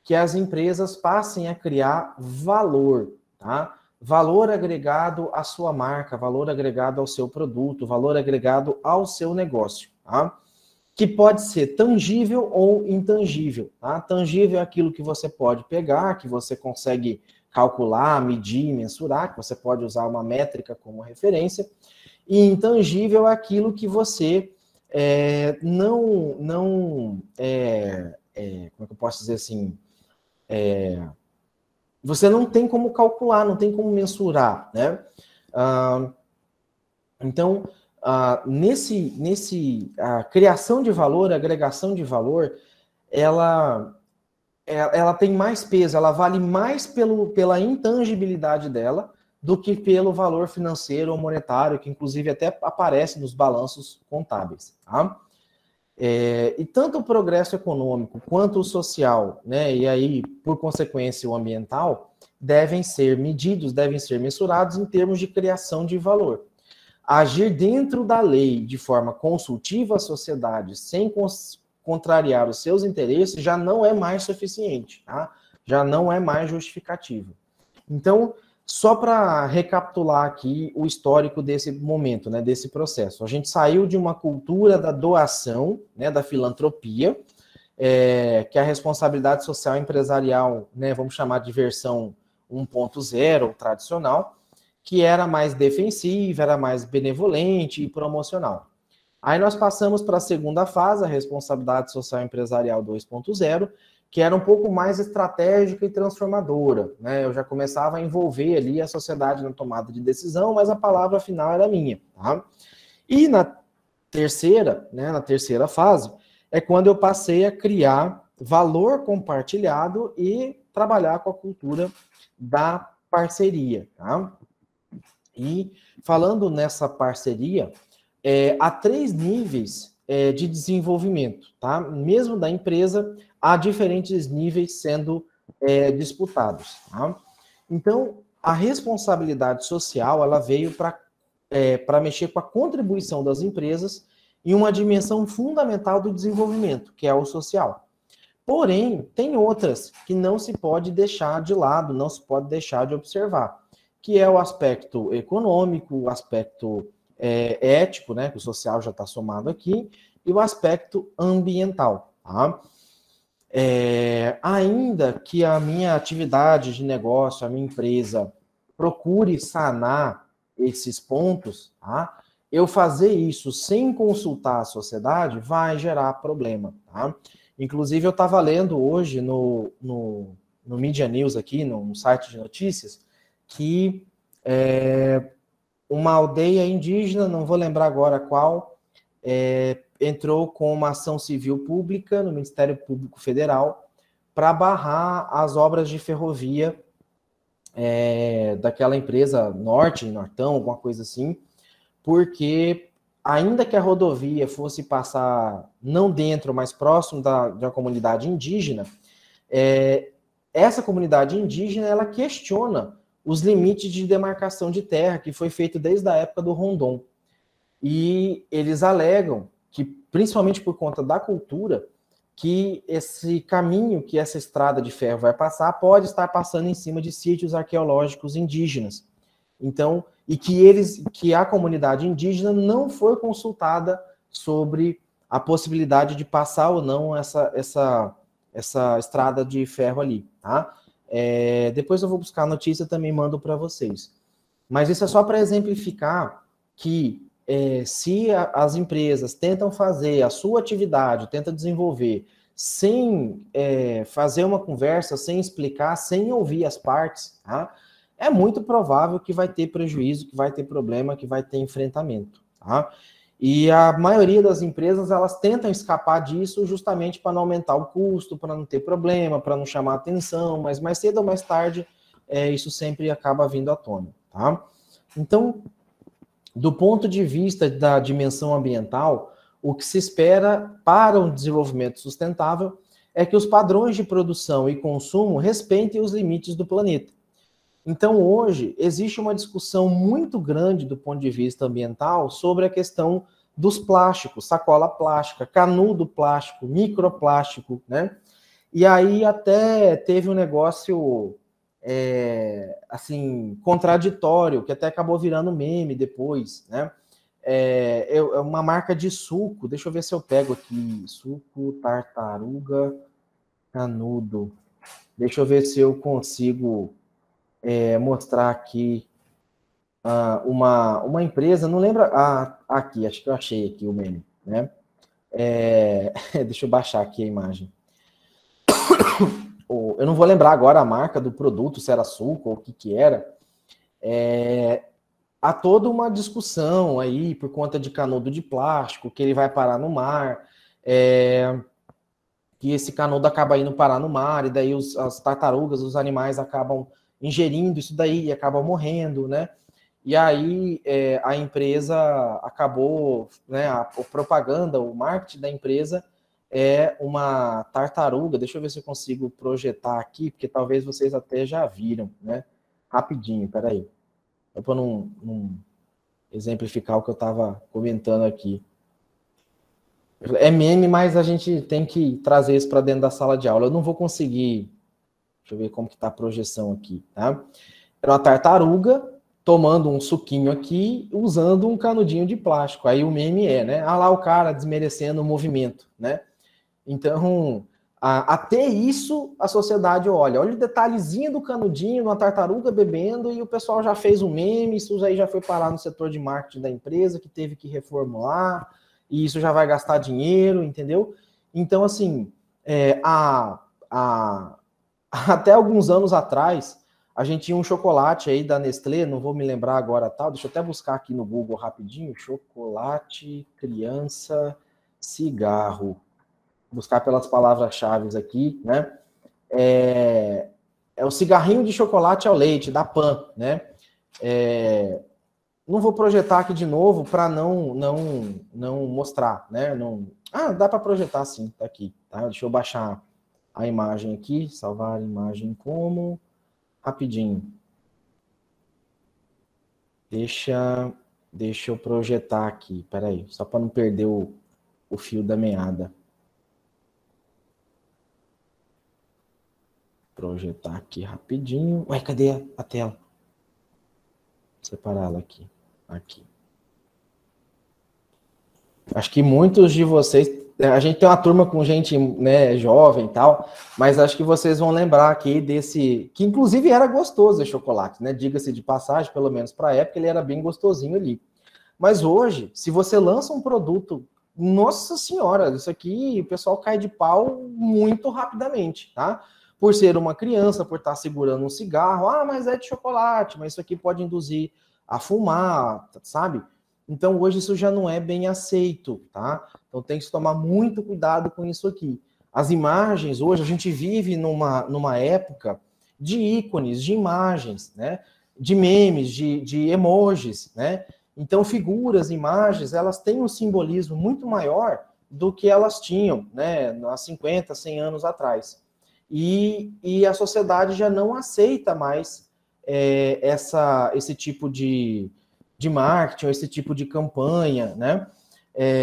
que as empresas passem a criar valor, tá? Valor agregado à sua marca, valor agregado ao seu produto, valor agregado ao seu negócio, tá? Que pode ser tangível ou intangível, tá? Tangível é aquilo que você pode pegar, que você consegue calcular, medir, mensurar, que você pode usar uma métrica como referência, e intangível é aquilo que você como é que eu posso dizer assim, você não tem como calcular, não tem como mensurar, né? Então, a criação de valor, a agregação de valor, ela tem mais peso, ela vale mais pela intangibilidade dela do que pelo valor financeiro ou monetário, que inclusive até aparece nos balanços contábeis, tá? E tanto o progresso econômico quanto o social, né, e aí, por consequência, o ambiental, devem ser medidos, devem ser mensurados em termos de criação de valor. Agir dentro da lei de forma consultiva à sociedade, sem contrariar os seus interesses, já não é mais suficiente, tá? Já não é mais justificativo. Então, só para recapitular aqui o histórico desse momento, né, desse processo. A gente saiu de uma cultura da doação, né, da filantropia, que a responsabilidade social empresarial, né, vamos chamar de versão 1.0, tradicional, que era mais defensiva, era mais benevolente e promocional. Aí nós passamos para a segunda fase, a responsabilidade social empresarial 2.0, que era um pouco mais estratégica e transformadora, né? Eu já começava a envolver ali a sociedade na tomada de decisão, mas a palavra final era minha, tá? E na terceira fase, é quando eu passei a criar valor compartilhado e trabalhar com a cultura da parceria, tá? E falando nessa parceria, há 3 níveis de desenvolvimento, tá? Mesmo da empresa, há diferentes níveis sendo disputados, tá? Então, a responsabilidade social, ela veio para mexer com a contribuição das empresas em uma dimensão fundamental do desenvolvimento, que é o social. Porém, tem outras que não se pode deixar de lado, não se pode deixar de observar, que é o aspecto econômico, o aspecto ético, né, que o social já está somado aqui, e o aspecto ambiental, tá? Ainda que a minha atividade de negócio, a minha empresa, procure sanar esses pontos, tá? Eu fazer isso sem consultar a sociedade vai gerar problema, tá? Inclusive, eu estava lendo hoje no Media News aqui, no site de notícias, que uma aldeia indígena, não vou lembrar agora qual, entrou com uma ação civil pública no Ministério Público Federal para barrar as obras de ferrovia daquela empresa Nortão, alguma coisa assim, porque ainda que a rodovia fosse passar não dentro, mas próximo de uma comunidade indígena, essa comunidade indígena, ela questiona os limites de demarcação de terra, que foi feito desde a época do Rondon. E eles alegam que, principalmente por conta da cultura, que esse caminho que essa estrada de ferro vai passar pode estar passando em cima de sítios arqueológicos indígenas. Então, e que a comunidade indígena não foi consultada sobre a possibilidade de passar ou não essa estrada de ferro ali, tá? Depois eu vou buscar a notícia e também mando para vocês. Mas isso é só para exemplificar que se as empresas tentam fazer a sua atividade, tentam desenvolver sem fazer uma conversa, sem explicar, sem ouvir as partes, tá? é muito provável que vai ter prejuízo, que vai ter problema, que vai ter enfrentamento, tá? E a maioria das empresas, elas tentam escapar disso justamente para não aumentar o custo, para não ter problema, para não chamar atenção, mas mais cedo ou mais tarde, isso sempre acaba vindo à tona, tá? Então, do ponto de vista da dimensão ambiental, o que se espera para um desenvolvimento sustentável é que os padrões de produção e consumo respeitem os limites do planeta. Então, hoje, existe uma discussão muito grande do ponto de vista ambiental sobre a questão dos plásticos, sacola plástica, canudo plástico, microplástico, né? E aí até teve um negócio, assim, contraditório, que até acabou virando meme depois, né? É uma marca de suco, deixa eu ver se eu pego aqui, suco, tartaruga, canudo. Deixa eu ver se eu consigo mostrar aqui uma empresa, não lembro, aqui, acho que eu achei aqui o meme, né? Deixa eu baixar aqui a imagem. Eu não vou lembrar agora a marca do produto, se era suco ou o que era. Há toda uma discussão aí por conta de canudo de plástico, que ele vai parar no mar, que esse canudo acaba indo parar no mar, e daí as tartarugas, os animais acabam ingerindo isso daí e acabam morrendo, né? E aí a empresa acabou, né, a propaganda, o marketing da empresa é uma tartaruga. Deixa eu ver se eu consigo projetar aqui, porque talvez vocês até já viram, né? Rapidinho, peraí. Para não exemplificar o que eu estava comentando aqui. É meme, mas a gente tem que trazer isso para dentro da sala de aula. Eu não vou conseguir. Deixa eu ver como que está a projeção aqui, tá? Era uma tartaruga tomando um suquinho aqui, usando um canudinho de plástico. Aí o meme né? Ah lá o cara desmerecendo o movimento, né? Então, até isso a sociedade olha o detalhezinho do canudinho, uma tartaruga bebendo, e o pessoal já fez um meme, isso aí já foi parar no setor de marketing da empresa, que teve que reformular, e isso já vai gastar dinheiro, entendeu? Então, assim, até alguns anos atrás, a gente tinha um chocolate aí da Nestlé, não vou me lembrar agora tal, deixa eu até buscar aqui no Google rapidinho, chocolate, criança, cigarro. Buscar pelas palavras-chave aqui, né? É o cigarrinho de chocolate ao leite, da Pan, né? Não vou projetar aqui de novo para não mostrar, né? Dá para projetar sim, tá aqui, tá? Deixa eu baixar a imagem aqui, salvar a imagem como, rapidinho. Deixa eu projetar aqui, peraí, só para não perder o fio da meada. Projetar aqui rapidinho. Ué, cadê a tela? Vou separá-la aqui. Aqui. Acho que muitos de vocês... A gente tem uma turma com gente, né, jovem e tal, mas acho que vocês vão lembrar aqui desse... Que inclusive era gostoso esse chocolate, né? Diga-se de passagem, pelo menos para a época, ele era bem gostosinho ali. Mas hoje, se você lança um produto... Nossa senhora, isso aqui o pessoal cai de pau muito rapidamente, tá? Por ser uma criança, por estar segurando um cigarro, mas é de chocolate, mas isso aqui pode induzir a fumar, sabe? Então, hoje isso já não é bem aceito, tá? Então, tem que se tomar muito cuidado com isso aqui. As imagens, hoje, a gente vive numa época de ícones, de imagens, né? De memes, de emojis, né? Então, figuras, imagens, elas têm um simbolismo muito maior do que elas tinham, né? Há 50, 100 anos atrás. E a sociedade já não aceita mais esse tipo de marketing, esse tipo de campanha, né?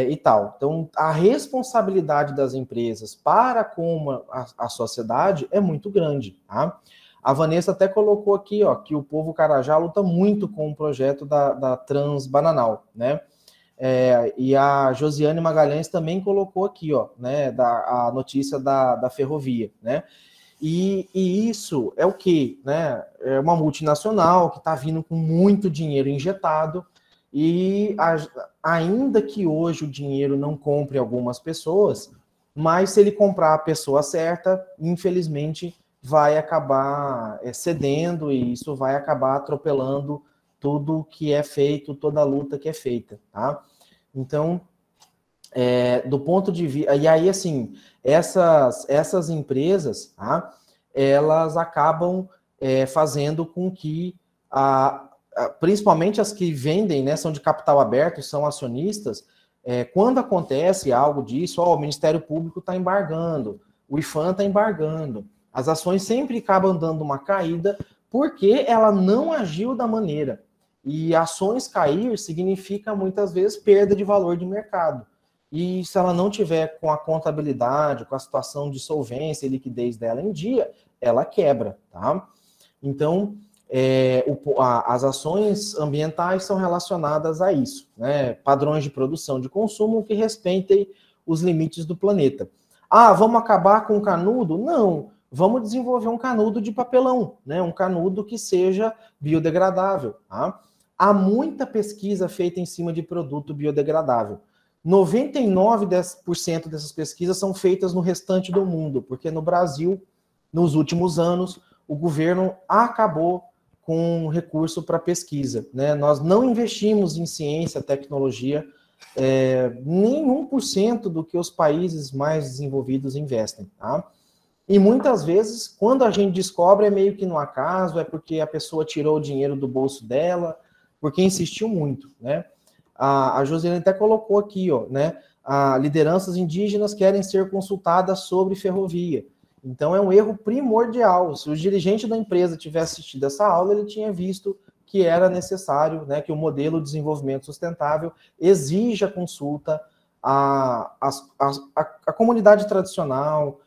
E tal. Então, a responsabilidade das empresas para com a sociedade é muito grande, tá? A Vanessa até colocou aqui, ó, que o povo Carajá luta muito com o projeto da Transbananal, né? E a Josiane Magalhães também colocou aqui, ó, né, a notícia da ferrovia, né? E isso é o quê? Né? É uma multinacional que está vindo com muito dinheiro injetado e ainda que hoje o dinheiro não compre algumas pessoas, mas se ele comprar a pessoa certa, infelizmente vai acabar cedendo e isso vai acabar atropelando tudo que é feito, toda a luta que é feita, tá? Então, do ponto de vista... E aí, assim, essas empresas, tá? Elas acabam fazendo com que, principalmente as que vendem, né, são de capital aberto, são acionistas, quando acontece algo disso, o Ministério Público está embargando, o IPHAN está embargando, as ações sempre acabam dando uma caída porque ela não agiu da maneira. E ações cair significa, muitas vezes, perda de valor de mercado. E se ela não tiver com a contabilidade, com a situação de solvência e liquidez dela em dia, ela quebra, tá? Então, as ações ambientais são relacionadas a isso, né? Padrões de produção de consumo que respeitem os limites do planeta. Vamos acabar com o canudo? Não, vamos desenvolver um canudo de papelão, né? Um canudo que seja biodegradável, tá? Há muita pesquisa feita em cima de produto biodegradável. 99% dessas pesquisas são feitas no restante do mundo, porque no Brasil, nos últimos anos, o governo acabou com recurso para pesquisa, né? Nós não investimos em ciência, tecnologia, nem 1% do que os países mais desenvolvidos investem, tá? E muitas vezes, quando a gente descobre, é meio que no acaso, é porque a pessoa tirou o dinheiro do bolso dela, porque insistiu muito, né? A Josiane até colocou aqui, ó, né? Lideranças indígenas querem ser consultadas sobre ferrovia. Então, é um erro primordial. Se o dirigente da empresa tivesse assistido essa aula, ele tinha visto que era necessário, né, que o modelo de desenvolvimento sustentável exija consulta à comunidade tradicional,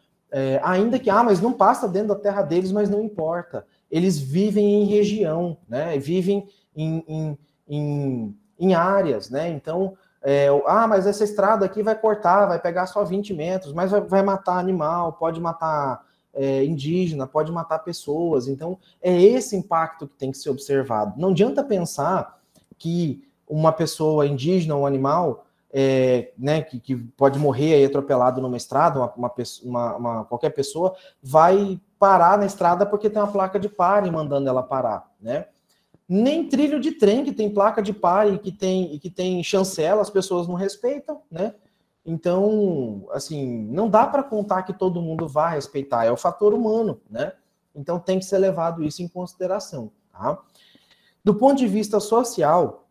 ainda que, mas não passa dentro da terra deles, mas não importa. Eles vivem em região, né, vivem em áreas, né, então... mas essa estrada aqui vai cortar, vai pegar só 20 metros, mas vai matar animal, pode matar indígena, pode matar pessoas. Então, é esse impacto que tem que ser observado. Não adianta pensar que uma pessoa indígena, um animal, né, que pode morrer aí atropelado numa estrada, qualquer pessoa, vai parar na estrada porque tem uma placa de pare mandando ela parar, né? Nem trilho de trem que tem placa de pare e que tem chancela, as pessoas não respeitam, né? Então, assim, não dá para contar que todo mundo vai respeitar, é o fator humano, né? Então tem que ser levado isso em consideração, tá? Do ponto de vista social,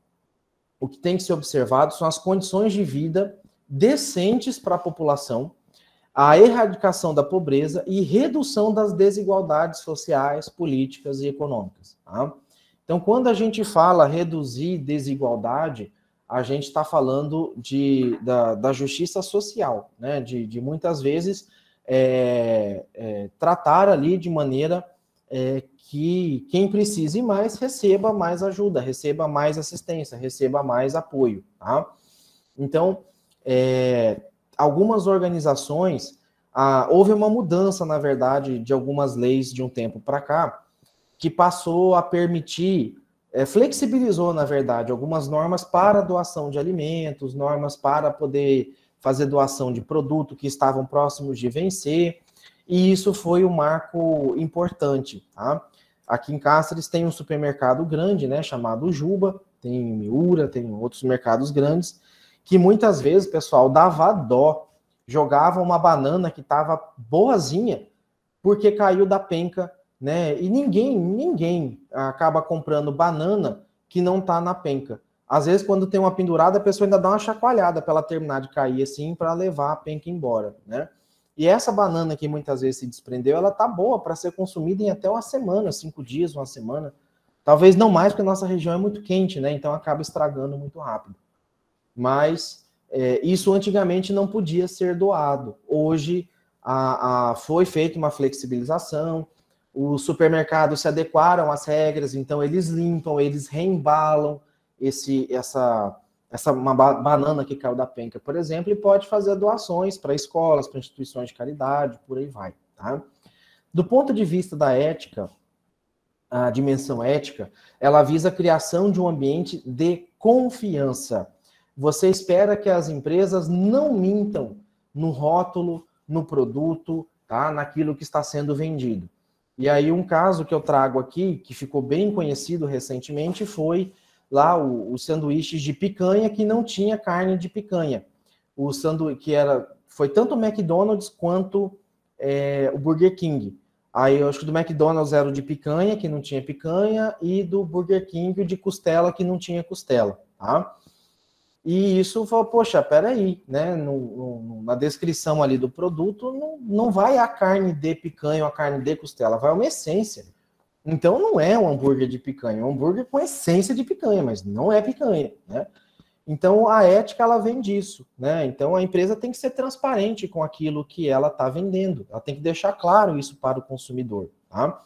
o que tem que ser observado são as condições de vida decentes para a população, a erradicação da pobreza e redução das desigualdades sociais, políticas e econômicas, tá? Então, quando a gente fala reduzir desigualdade, a gente está falando da justiça social, né? De muitas vezes tratar ali de maneira que quem precise mais receba mais ajuda, receba mais assistência, receba mais apoio, tá? Então, algumas organizações, houve uma mudança, na verdade, de algumas leis de um tempo para cá, que passou a permitir, flexibilizou, na verdade, algumas normas para doação de alimentos, normas para poder fazer doação de produto que estavam próximos de vencer, e isso foi um marco importante, tá? Aqui em Cáceres tem um supermercado grande, né, chamado Juba, tem Miura, tem outros mercados grandes, que muitas vezes, pessoal, dava dó, jogava uma banana que estava boazinha, porque caiu da penca, né? E ninguém acaba comprando banana que não está na penca. Às vezes, quando tem uma pendurada, a pessoa ainda dá uma chacoalhada para ela terminar de cair assim, para levar a penca embora, né? E essa banana que muitas vezes se desprendeu, ela tá boa para ser consumida em até uma semana, 5 dias, uma semana. Talvez não mais, porque a nossa região é muito quente, né? Então acaba estragando muito rápido. Mas isso antigamente não podia ser doado. Hoje foi feita uma flexibilização, os supermercados se adequaram às regras, então eles limpam, eles reembalam uma banana que caiu da penca, por exemplo, e pode fazer doações para escolas, para instituições de caridade, por aí vai, tá? Do ponto de vista da ética, a dimensão ética, ela visa a criação de um ambiente de confiança. Você espera que as empresas não mintam no rótulo, no produto, tá? Naquilo que está sendo vendido. E aí um caso que eu trago aqui, que ficou bem conhecido recentemente, foi lá os sanduíches de picanha que não tinha carne de picanha. O sanduíche que foi tanto o McDonald's quanto o Burger King. Aí eu acho que do McDonald's era o de picanha, que não tinha picanha, e do Burger King o de costela, que não tinha costela, tá? E isso falou, poxa, peraí, né? Na descrição ali do produto, não vai a carne de picanha ou a carne de costela, vai uma essência. Então não é um hambúrguer de picanha, é um hambúrguer com essência de picanha, mas não é picanha, né? Então a ética ela vem disso, né? Então a empresa tem que ser transparente com aquilo que ela está vendendo, ela tem que deixar claro isso para o consumidor, tá?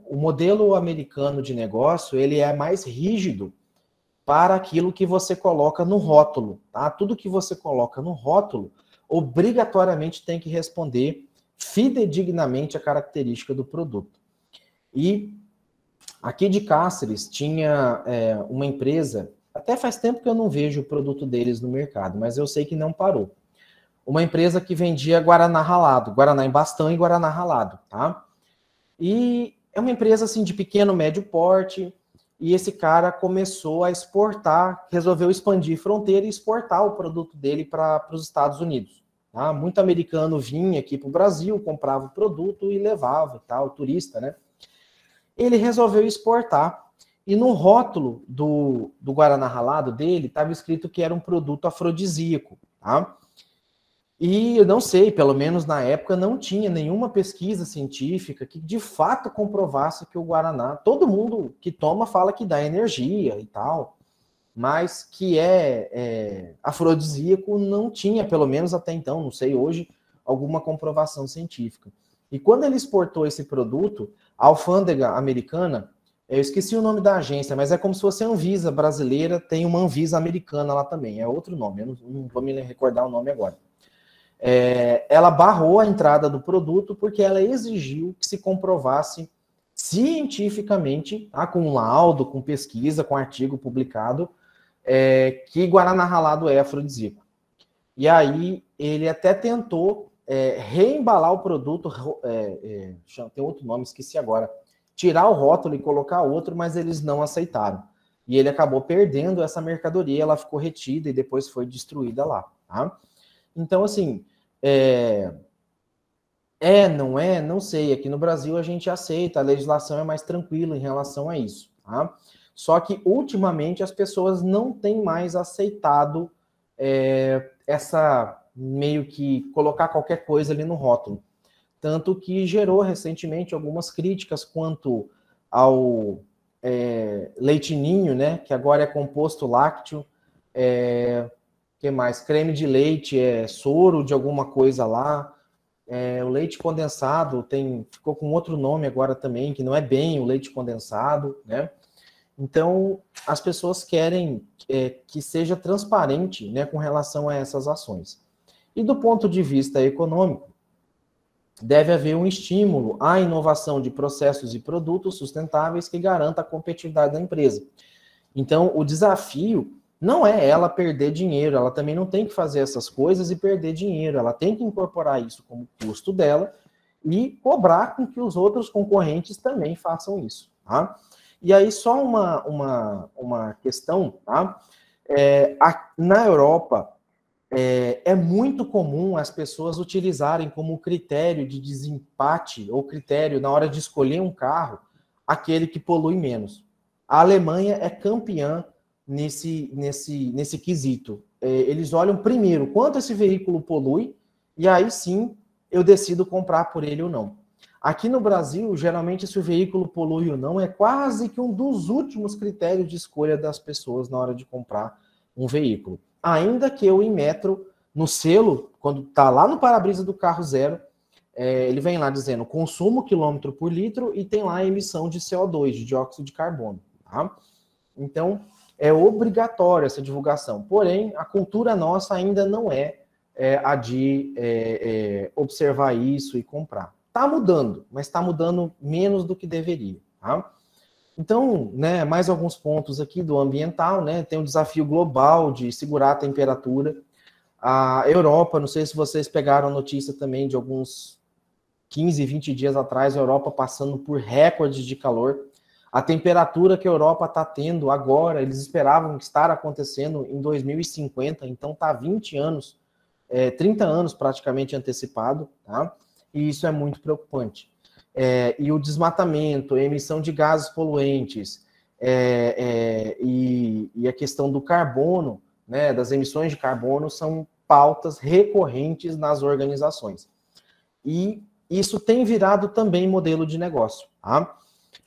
O modelo americano de negócio ele é mais rígido para aquilo que você coloca no rótulo, tá? Tudo que você coloca no rótulo, obrigatoriamente tem que responder fidedignamente a característica do produto. E aqui de Cáceres tinha uma empresa, até faz tempo que eu não vejo o produto deles no mercado, mas eu sei que não parou. Uma empresa que vendia Guaraná ralado, Guaraná em bastão e Guaraná ralado, tá? E é uma empresa assim de pequeno, médio porte, e esse cara começou a exportar, resolveu expandir fronteira e exportar o produto dele para os Estados Unidos. Tá? Muito americano vinha aqui para o Brasil, comprava o produto e levava, tal, turista, né? Ele resolveu exportar, e no rótulo do Guaraná ralado dele, estava escrito que era um produto afrodisíaco, tá? E eu não sei, pelo menos na época, não tinha nenhuma pesquisa científica que de fato comprovasse que o Guaraná, todo mundo que toma fala que dá energia e tal, mas que é afrodisíaco não tinha, pelo menos até então, não sei hoje, alguma comprovação científica. E quando ele exportou esse produto, a alfândega americana, eu esqueci o nome da agência, mas é como se fosse a Anvisa brasileira, tem uma Anvisa americana lá também, é outro nome, eu não vou me recordar o nome agora. Ela barrou a entrada do produto porque ela exigiu que se comprovasse cientificamente, tá, com laudo, com pesquisa, com artigo publicado, que Guaraná ralado é afrodisíaco. E aí ele até tentou reembalar o produto, tem outro nome, esqueci agora, tirar o rótulo e colocar outro, mas eles não aceitaram. E ele acabou perdendo essa mercadoria, ela ficou retida e depois foi destruída lá, tá? Então, assim, não é, não sei. Aqui no Brasil a gente aceita, a legislação é mais tranquila em relação a isso, tá? Só que, ultimamente, as pessoas não têm mais aceitado essa, meio que, colocar qualquer coisa ali no rótulo. Tanto que gerou, recentemente, algumas críticas quanto ao leite ninho, né? Que agora é composto lácteo, que mais? Creme de leite, soro de alguma coisa lá. O leite condensado ficou com outro nome agora também, que não é bem o leite condensado, né? Então, as pessoas querem que seja transparente, né, com relação a essas ações. E do ponto de vista econômico, deve haver um estímulo à inovação de processos e produtos sustentáveis que garanta a competitividade da empresa. Então, o desafio não é ela perder dinheiro, ela também não tem que fazer essas coisas e perder dinheiro, ela tem que incorporar isso como custo dela e cobrar com que os outros concorrentes também façam isso, tá? E aí, só uma questão, tá? Na Europa, é muito comum as pessoas utilizarem como critério de desempate ou critério na hora de escolher um carro, aquele que polui menos. A Alemanha é campeã nesse quesito. Eles olham primeiro quanto esse veículo polui, e aí sim eu decido comprar por ele ou não. Aqui no Brasil, geralmente, se o veículo polui ou não é quase que um dos últimos critérios de escolha das pessoas na hora de comprar um veículo. Ainda que o Inmetro, no selo, quando está lá no para-brisa do carro zero, ele vem lá dizendo consumo quilômetro por litro e tem lá a emissão de CO2, de dióxido de carbono. Tá? Então, é obrigatória essa divulgação. Porém, a cultura nossa ainda não é a de observar isso e comprar. Está mudando, mas está mudando menos do que deveria. Tá? Então, né, mais alguns pontos aqui do ambiental, né? Tem um desafio global de segurar a temperatura. A Europa, não sei se vocês pegaram notícia também de alguns 15, 20 dias atrás, a Europa passando por recordes de calor. A temperatura que a Europa está tendo agora, eles esperavam estar acontecendo em 2050, então está 20 anos, 30 anos praticamente antecipado, tá? E isso é muito preocupante. E o desmatamento, a emissão de gases poluentes, e a questão do carbono, né, das emissões de carbono, são pautas recorrentes nas organizações. E isso tem virado também modelo de negócio, tá?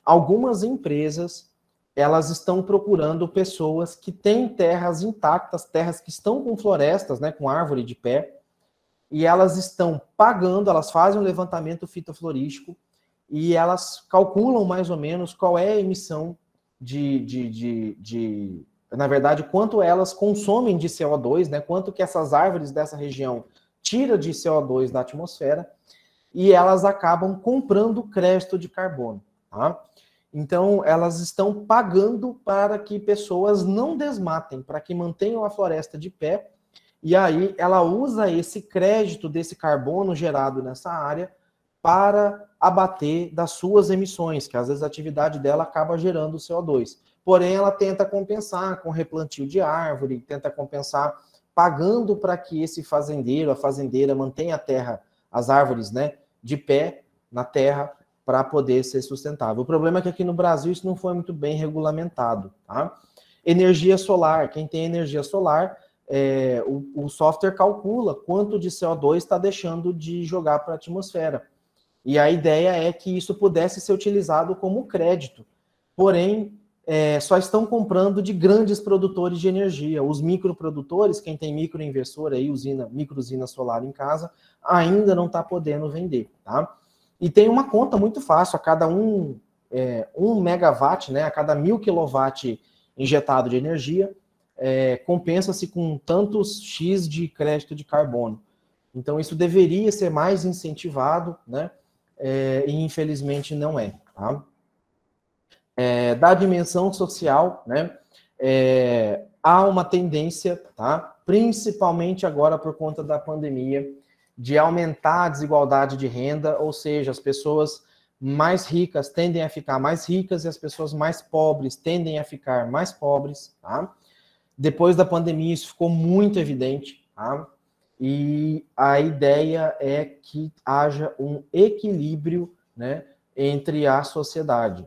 Algumas empresas, elas estão procurando pessoas que têm terras intactas, terras que estão com florestas, né, com árvore de pé, e elas estão pagando, elas fazem um levantamento fitoflorístico e elas calculam mais ou menos qual é a emissão na verdade, quanto elas consomem de CO2, né, quanto que essas árvores dessa região tiram de CO2 da atmosfera, e elas acabam comprando crédito de carbono, tá? Então, elas estão pagando para que pessoas não desmatem, para que mantenham a floresta de pé, e aí ela usa esse crédito desse carbono gerado nessa área para abater das suas emissões, que às vezes a atividade dela acaba gerando CO2. Porém, ela tenta compensar com replantio de árvore, tenta compensar pagando para que esse fazendeiro, a fazendeira, mantenha a terra, as árvores, né, de pé na terra, para poder ser sustentável. O problema é que aqui no Brasil isso não foi muito bem regulamentado, tá? Energia solar, quem tem energia solar, o software calcula quanto de CO2 está deixando de jogar para a atmosfera. E a ideia é que isso pudesse ser utilizado como crédito. Porém, só estão comprando de grandes produtores de energia. Os microprodutores, quem tem microinversor aí, microusina solar em casa, ainda não está podendo vender, tá? E tem uma conta muito fácil, a cada 1 megawatt, né, a cada 1.000 kW injetado de energia, compensa-se com tantos X de crédito de carbono. Então, isso deveria ser mais incentivado, né, e infelizmente não é, tá? Da dimensão social, né, há uma tendência, tá, principalmente agora por conta da pandemia, de aumentar a desigualdade de renda, ou seja, as pessoas mais ricas tendem a ficar mais ricas e as pessoas mais pobres tendem a ficar mais pobres, tá? Depois da pandemia isso ficou muito evidente, tá? E a ideia é que haja um equilíbrio, né, entre a sociedade.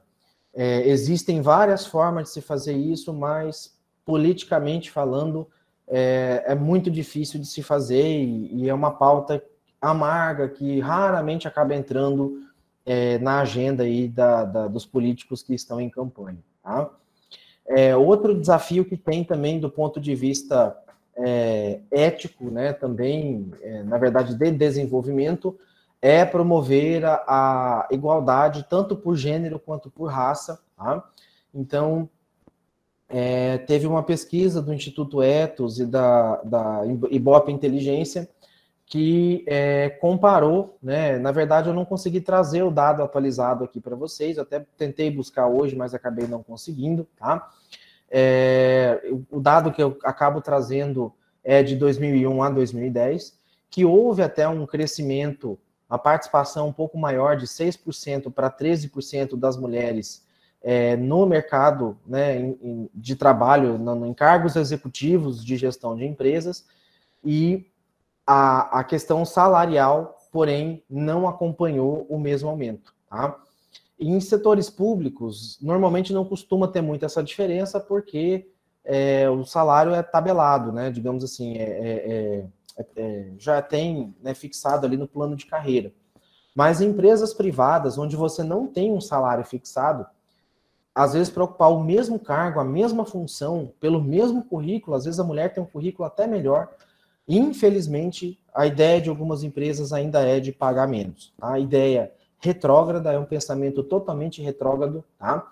Existem várias formas de se fazer isso, mas politicamente falando, é muito difícil de se fazer e é uma pauta amarga que raramente acaba entrando na agenda aí dos políticos que estão em campanha, tá? Outro desafio que tem também do ponto de vista ético, né, também, na verdade, de desenvolvimento, é promover a igualdade tanto por gênero quanto por raça, tá? Então, teve uma pesquisa do Instituto Ethos e da Ibope Inteligência que comparou, né? Na verdade, eu não consegui trazer o dado atualizado aqui para vocês, eu até tentei buscar hoje, mas acabei não conseguindo, tá? O dado que eu acabo trazendo é de 2001 a 2010, que houve até um crescimento, a participação um pouco maior de 6% para 13% das mulheres no mercado, né, de trabalho, em cargos executivos de gestão de empresas, e a questão salarial, porém, não acompanhou o mesmo aumento, tá? E em setores públicos, normalmente não costuma ter muito essa diferença, porque o salário é tabelado, né, digamos assim, já tem, né, fixado ali no plano de carreira. Mas em empresas privadas, onde você não tem um salário fixado, às vezes para ocupar o mesmo cargo, a mesma função, pelo mesmo currículo, às vezes a mulher tem um currículo até melhor. Infelizmente, a ideia de algumas empresas ainda é de pagar menos. Tá? A ideia retrógrada é um pensamento totalmente retrógrado. Tá?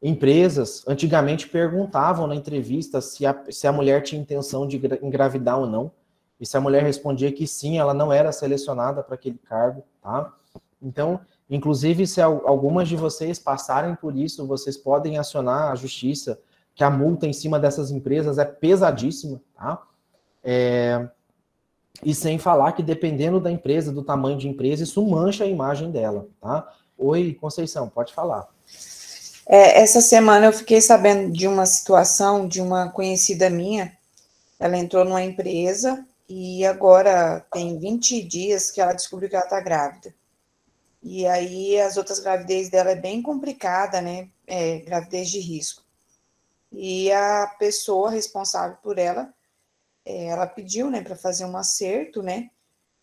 Empresas antigamente perguntavam na entrevista se a mulher tinha intenção de engravidar ou não. E se a mulher respondia que sim, ela não era selecionada para aquele cargo. Tá? Então, inclusive, se algumas de vocês passarem por isso, vocês podem acionar a justiça, que a multa em cima dessas empresas é pesadíssima, tá? E sem falar que dependendo da empresa, do tamanho de empresa, isso mancha a imagem dela, tá? Oi, Conceição, pode falar. Essa semana eu fiquei sabendo de uma situação de uma conhecida minha. Ela entrou numa empresa e agora tem 20 dias que ela descobriu que ela está grávida. E aí as outras gravidez dela é bem complicada, né? Gravidez de risco. E a pessoa responsável por ela, ela pediu, né, para fazer um acerto, né?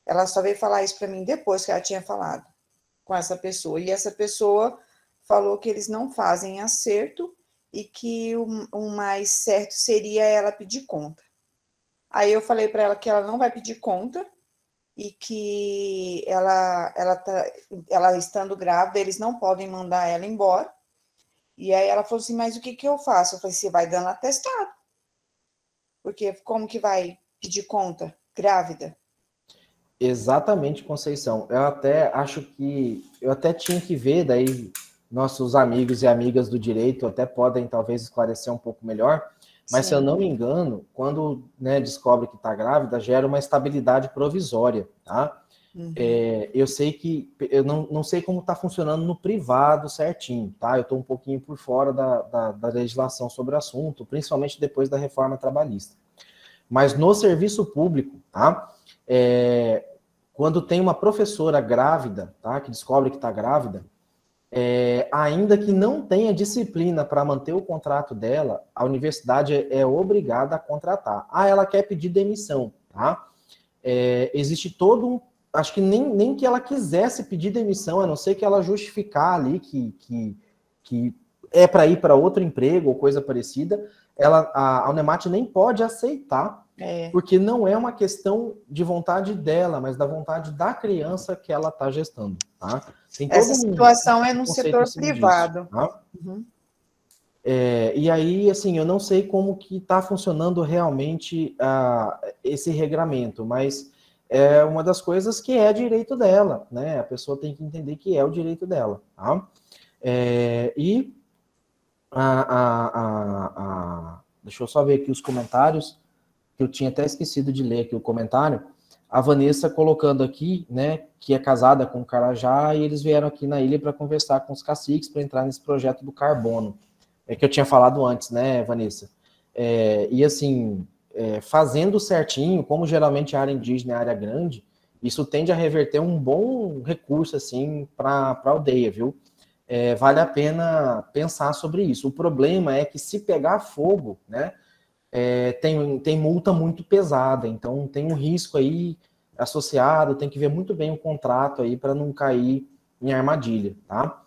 Ela só veio falar isso para mim depois que ela tinha falado com essa pessoa. E essa pessoa falou que eles não fazem acerto e que o mais certo seria ela pedir conta. Aí eu falei para ela que ela não vai pedir conta e que ela estando grávida, eles não podem mandar ela embora. E aí ela falou assim, mas o que eu faço? Eu falei, você vai dando atestado. Porque como que vai pedir conta grávida? Exatamente, Conceição. Eu até acho que eu até tinha que ver, daí nossos amigos e amigas do direito até podem talvez esclarecer um pouco melhor, mas se eu não me engano, quando, né, descobre que está grávida, gera uma estabilidade provisória, tá? Uhum. Eu sei que eu não sei como está funcionando no privado certinho, tá? Eu estou um pouquinho por fora da legislação sobre o assunto, principalmente depois da reforma trabalhista. Mas no serviço público, tá? Quando tem uma professora grávida, tá, que descobre que está grávida, ainda que não tenha disciplina para manter o contrato dela, a universidade é obrigada a contratar. Ela quer pedir demissão, tá? Existe todo um... Acho que nem que ela quisesse pedir demissão, a não ser que ela justificar ali que é para ir para outro emprego ou coisa parecida, a Unemat nem pode aceitar, porque não é uma questão de vontade dela, mas da vontade da criança que ela está gestando. Tá? Tem Essa situação é no setor privado. Disso, tá? Uhum. E aí, assim, eu não sei como que está funcionando realmente esse regramento, mas é uma das coisas que é direito dela, né? A pessoa tem que entender que é o direito dela, tá? Deixa eu só ver aqui os comentários, que eu tinha até esquecido de ler aqui o comentário. A Vanessa colocando aqui, né, que é casada com o Carajá, e eles vieram aqui na ilha para conversar com os caciques para entrar nesse projeto do carbono. Que eu tinha falado antes, né, Vanessa? E assim, fazendo certinho, como geralmente a área indígena é área grande, isso tende a reverter um bom recurso, assim, para a aldeia, viu? Vale a pena pensar sobre isso. O problema é que se pegar fogo, né, tem multa muito pesada, então tem um risco aí associado, tem que ver muito bem o contrato aí para não cair em armadilha, tá?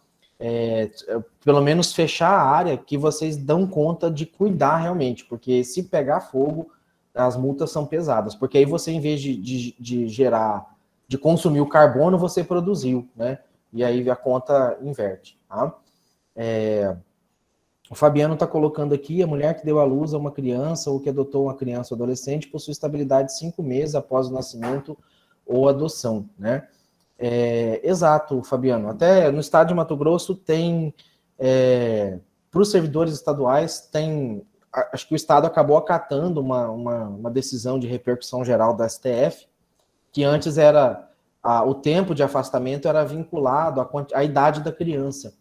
Pelo menos fechar a área que vocês dão conta de cuidar realmente, porque se pegar fogo, as multas são pesadas, porque aí você, em vez de gerar, de consumir o carbono, você produziu, né? E aí a conta inverte, tá? O Fabiano está colocando aqui, a mulher que deu à luz a uma criança ou que adotou uma criança ou adolescente possui estabilidade de 5 meses após o nascimento ou adoção, né? Exato, Fabiano. Até no estado de Mato Grosso tem, para os servidores estaduais, acho que o estado acabou acatando uma decisão de repercussão geral do STF, que antes era, o tempo de afastamento era vinculado à idade da criança.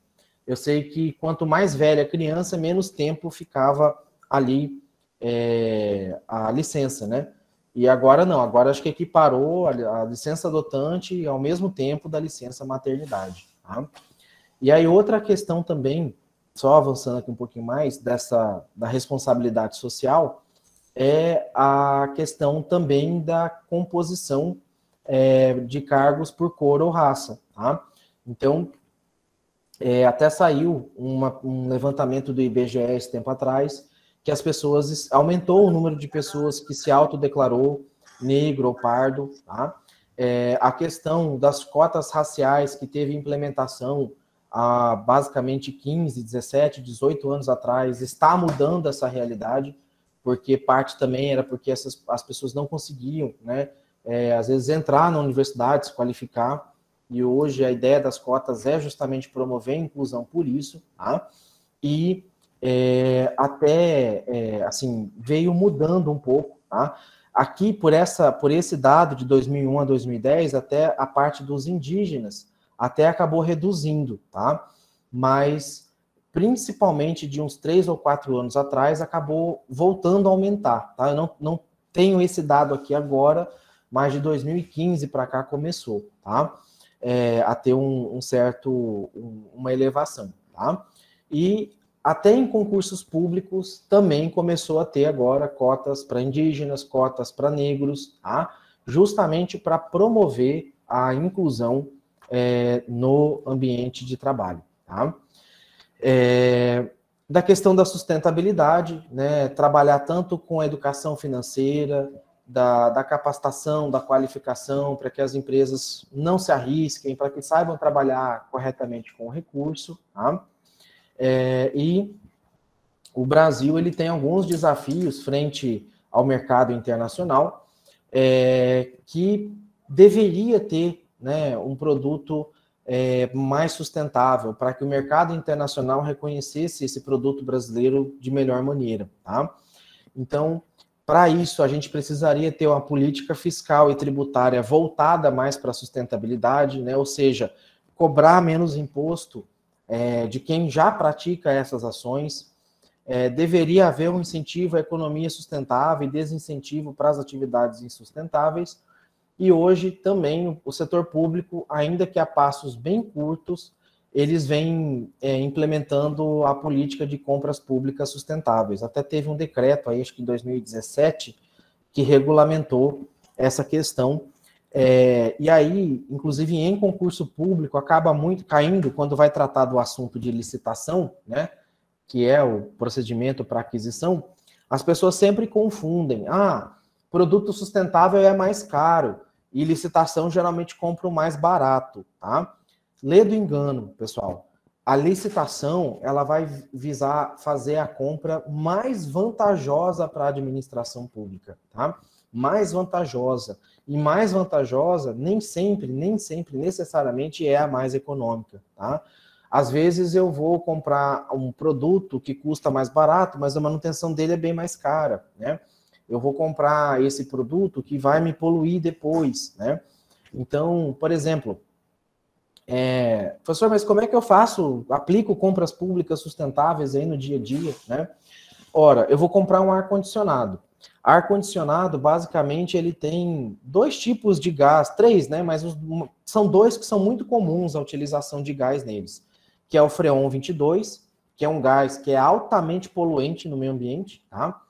Eu sei que quanto mais velha a criança, menos tempo ficava ali a licença, né? E agora não, agora acho que equiparou a licença adotante ao mesmo tempo da licença maternidade. Tá? E aí outra questão também, só avançando aqui um pouquinho mais, da responsabilidade social, é a questão também da composição de cargos por cor ou raça. Tá? Então, até saiu um levantamento do IBGE esse tempo atrás, que as pessoas, aumentou o número de pessoas que se autodeclarou negro ou pardo, tá? A questão das cotas raciais que teve implementação há basicamente 15, 17, 18 anos atrás, está mudando essa realidade, porque parte também era porque as pessoas não conseguiam, né, às vezes entrar na universidade, se qualificar, e hoje a ideia das cotas é justamente promover a inclusão por isso, tá? E assim, veio mudando um pouco, tá? Aqui, por esse dado de 2001 a 2010, até a parte dos indígenas, até acabou reduzindo, tá? Mas, principalmente de uns 3 ou 4 anos atrás, acabou voltando a aumentar, tá? Eu não tenho esse dado aqui agora, mas de 2015 para cá começou, tá? A ter uma elevação, tá? E até em concursos públicos também começou a ter agora cotas para indígenas, cotas para negros, tá? Justamente para promover a inclusão no ambiente de trabalho, tá? Da questão da sustentabilidade, né? Trabalhar tanto com a educação financeira, da capacitação, da qualificação, para que as empresas não se arrisquem, para que saibam trabalhar corretamente com o recurso, tá? E o Brasil ele tem alguns desafios frente ao mercado internacional que deveria ter, né, um produto mais sustentável para que o mercado internacional reconhecesse esse produto brasileiro de melhor maneira, tá? Então, para isso, a gente precisaria ter uma política fiscal e tributária voltada mais para a sustentabilidade, né? Ou seja, cobrar menos imposto de quem já pratica essas ações. Deveria haver um incentivo à economia sustentável e desincentivo para as atividades insustentáveis. E hoje também o setor público, ainda que a passos bem curtos, eles vêm implementando a política de compras públicas sustentáveis. Até teve um decreto, aí, acho que em 2017, que regulamentou essa questão. E aí, inclusive em concurso público, acaba muito caindo quando vai tratar do assunto de licitação, né, que é o procedimento para aquisição, as pessoas sempre confundem. Produto sustentável é mais caro e licitação geralmente compra o mais barato, tá? Lê do engano, pessoal. A licitação, ela vai visar fazer a compra mais vantajosa para a administração pública, tá? Mais vantajosa. E mais vantajosa nem sempre, necessariamente é a mais econômica, tá? Às vezes eu vou comprar um produto que custa mais barato, mas a manutenção dele é bem mais cara, né? Eu vou comprar esse produto que vai me poluir depois, né? Então, por exemplo, professor, mas como é que eu aplico compras públicas sustentáveis aí no dia a dia, né? Ora, eu vou comprar um ar-condicionado. Ar-condicionado, basicamente, ele tem 2 tipos de gás, 3, né? Mas são 2 que são muito comuns a utilização de gás neles, que é o Freon 22, que é um gás que é altamente poluente no meio ambiente, tá?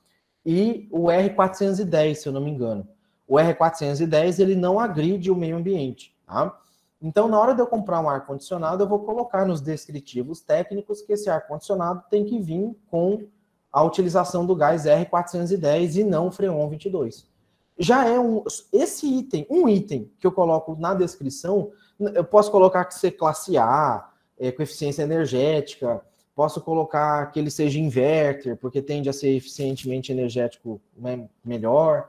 E o R410, se eu não me engano. O R410, ele não agride o meio ambiente, tá? Então, na hora de eu comprar um ar-condicionado, eu vou colocar nos descritivos técnicos que esse ar-condicionado tem que vir com a utilização do gás R410 e não o Freon 22. Já é um item que eu coloco na descrição, eu posso colocar que seja classe A, com eficiência energética, posso colocar que ele seja inverter, porque tende a ser eficientemente energético, né, melhor,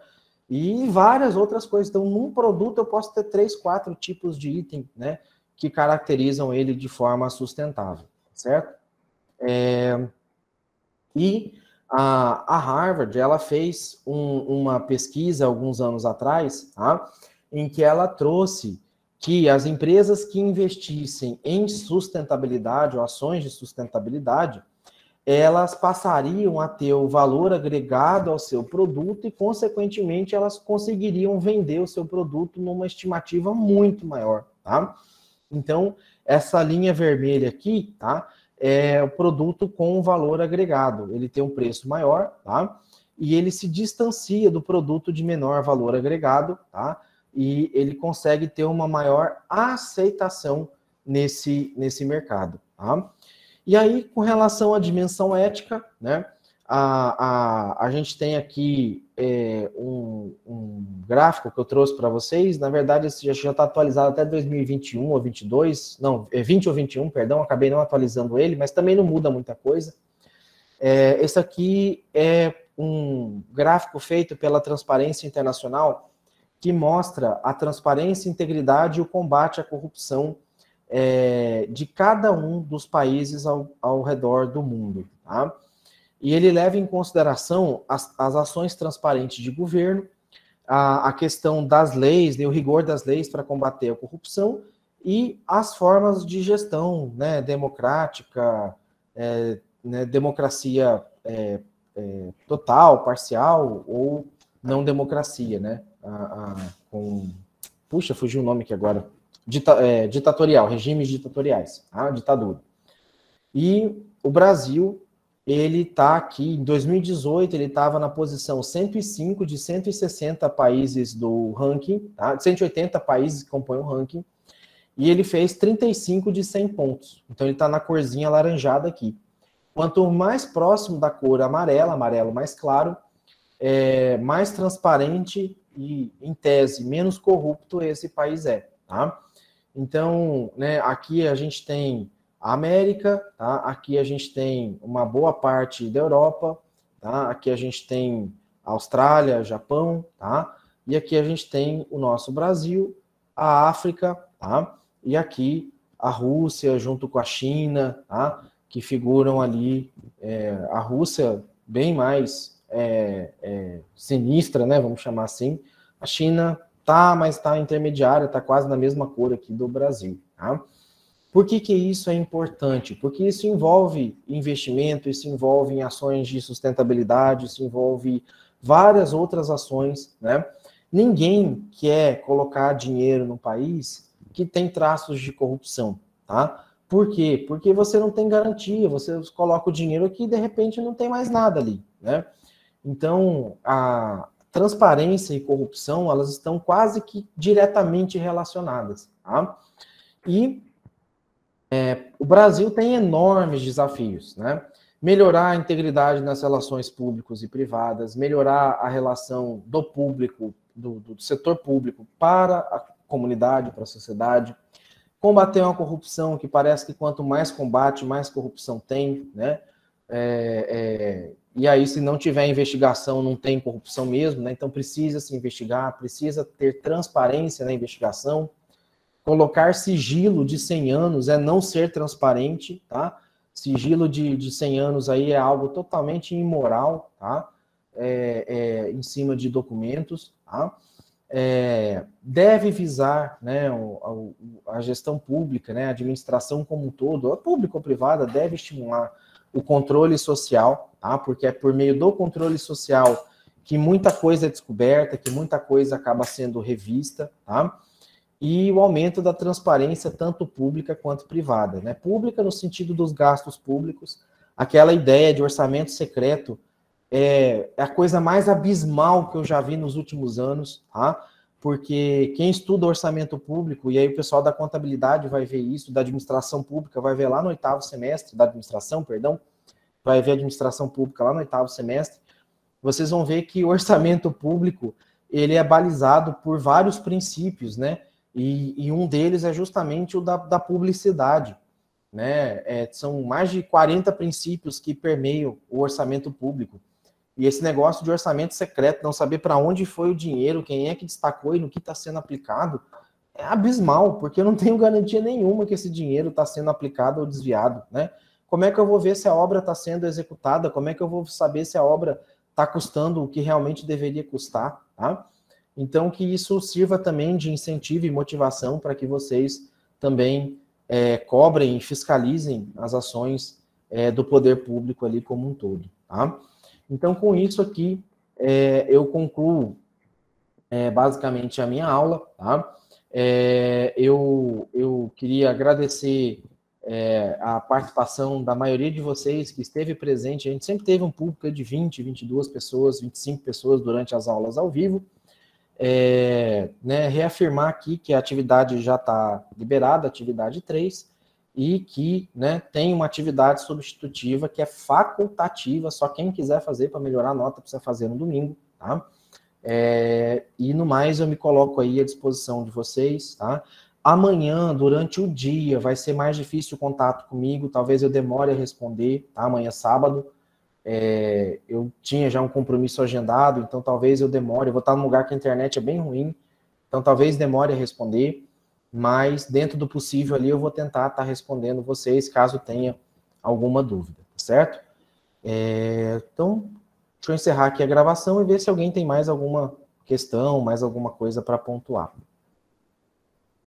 e várias outras coisas. Então, num produto eu posso ter 3, 4 tipos de item, né, que caracterizam ele de forma sustentável, certo? E a Harvard, ela fez uma pesquisa alguns anos atrás, tá, em que ela trouxe que as empresas que investissem em sustentabilidade ou ações de sustentabilidade, elas passariam a ter o valor agregado ao seu produto e, consequentemente, elas conseguiriam vender o seu produto numa estimativa muito maior, tá? Então, essa linha vermelha aqui, tá, é o produto com valor agregado. Ele tem um preço maior, tá? E ele se distancia do produto de menor valor agregado, tá? E ele consegue ter uma maior aceitação nesse mercado, tá? E aí, com relação à dimensão ética, né, a gente tem aqui um gráfico que eu trouxe para vocês. Na verdade, esse já está atualizado até 2021 ou 22, não, 20 ou 21, perdão, acabei não atualizando ele, mas também não muda muita coisa. Esse aqui é um gráfico feito pela Transparência Internacional, que mostra a transparência, integridade e o combate à corrupção de cada um dos países ao redor do mundo, tá? E ele leva em consideração as ações transparentes de governo, a questão das leis, né, o rigor das leis para combater a corrupção e as formas de gestão, né, democrática, né, democracia total, parcial ou não democracia, né? Puxa, fugiu o nome aqui agora. Ditatorial, regimes ditatoriais, a ditadura. E o Brasil, ele está aqui, em 2018, ele estava na posição 105 de 160 países do ranking, tá? 180 países que compõem o ranking, e ele fez 35 de 100 pontos. Então, ele está na corzinha alaranjada aqui. Quanto mais próximo da cor amarela, amarelo mais claro, mais transparente e, em tese, menos corrupto esse país é, tá? Então, né, aqui a gente tem a América, tá? Aqui a gente tem uma boa parte da Europa, tá? Aqui a gente tem a Austrália, Japão, tá? E aqui a gente tem o nosso Brasil, a África, tá? E aqui a Rússia junto com a China, tá? Que figuram ali, a Rússia bem mais sinistra, né? Vamos chamar assim. A China mas está intermediária, está quase na mesma cor aqui do Brasil, tá? Por que isso é importante? Porque isso envolve investimento, isso envolve ações de sustentabilidade, isso envolve várias outras ações, né? Ninguém quer colocar dinheiro no país que tem traços de corrupção, tá? Por quê? Porque você não tem garantia, você coloca o dinheiro aqui e de repente não tem mais nada ali, né? Então, a transparência e corrupção, elas estão quase que diretamente relacionadas, tá? E o Brasil tem enormes desafios, né? Melhorar a integridade nas relações públicas e privadas, melhorar a relação do público, do setor público para a comunidade, para a sociedade, combater uma corrupção que parece que quanto mais combate, mais corrupção tem, né? E aí, se não tiver investigação, não tem corrupção mesmo, né? Então precisa se investigar, precisa ter transparência na investigação. Colocar sigilo de 100 anos é não ser transparente, tá? Sigilo de 100 anos aí é algo totalmente imoral, tá? Em cima de documentos, tá? Deve visar, né, a gestão pública, né, a administração como um todo, a pública ou privada, deve estimular o controle social, tá? Porque é por meio do controle social que muita coisa é descoberta, que muita coisa acaba sendo revista, tá? E o aumento da transparência, tanto pública quanto privada, né? Pública no sentido dos gastos públicos, aquela ideia de orçamento secreto é a coisa mais abismal que eu já vi nos últimos anos, tá? Porque quem estuda orçamento público, e aí o pessoal da contabilidade vai ver isso, da administração pública vai ver lá no 8º semestre, da administração, perdão, vai ver a administração pública lá no 8º semestre, vocês vão ver que o orçamento público, ele é balizado por vários princípios, né? E um deles é justamente o da publicidade, né? São mais de 40 princípios que permeiam o orçamento público. E esse negócio de orçamento secreto, não saber para onde foi o dinheiro, quem é que destacou e no que está sendo aplicado, é abismal, porque eu não tenho garantia nenhuma que esse dinheiro está sendo aplicado ou desviado, né? Como é que eu vou ver se a obra está sendo executada? Como é que eu vou saber se a obra está custando o que realmente deveria custar, tá? Então, que isso sirva também de incentivo e motivação para que vocês também cobrem e fiscalizem as ações do poder público ali como um todo, tá? Então, com isso aqui, eu concluo basicamente a minha aula, tá? Eu queria agradecer a participação da maioria de vocês que esteve presente. A gente sempre teve um público de 20, 22 pessoas, 25 pessoas durante as aulas ao vivo. Né, reafirmar aqui que a atividade já está liberada, atividade 3, e que, né, tem uma atividade substitutiva que é facultativa, só quem quiser fazer para melhorar a nota precisa fazer no domingo, tá? E no mais eu me coloco aí à disposição de vocês, tá? Amanhã, durante o dia, vai ser mais difícil o contato comigo, talvez eu demore a responder, tá? Amanhã sábado, eu tinha já um compromisso agendado, então talvez eu demore, eu vou estar num lugar que a internet é bem ruim, então talvez demore a responder, mas dentro do possível ali eu vou tentar estar respondendo vocês, caso tenha alguma dúvida, certo? Então, deixa eu encerrar aqui a gravação e ver se alguém tem mais alguma questão, mais alguma coisa para pontuar.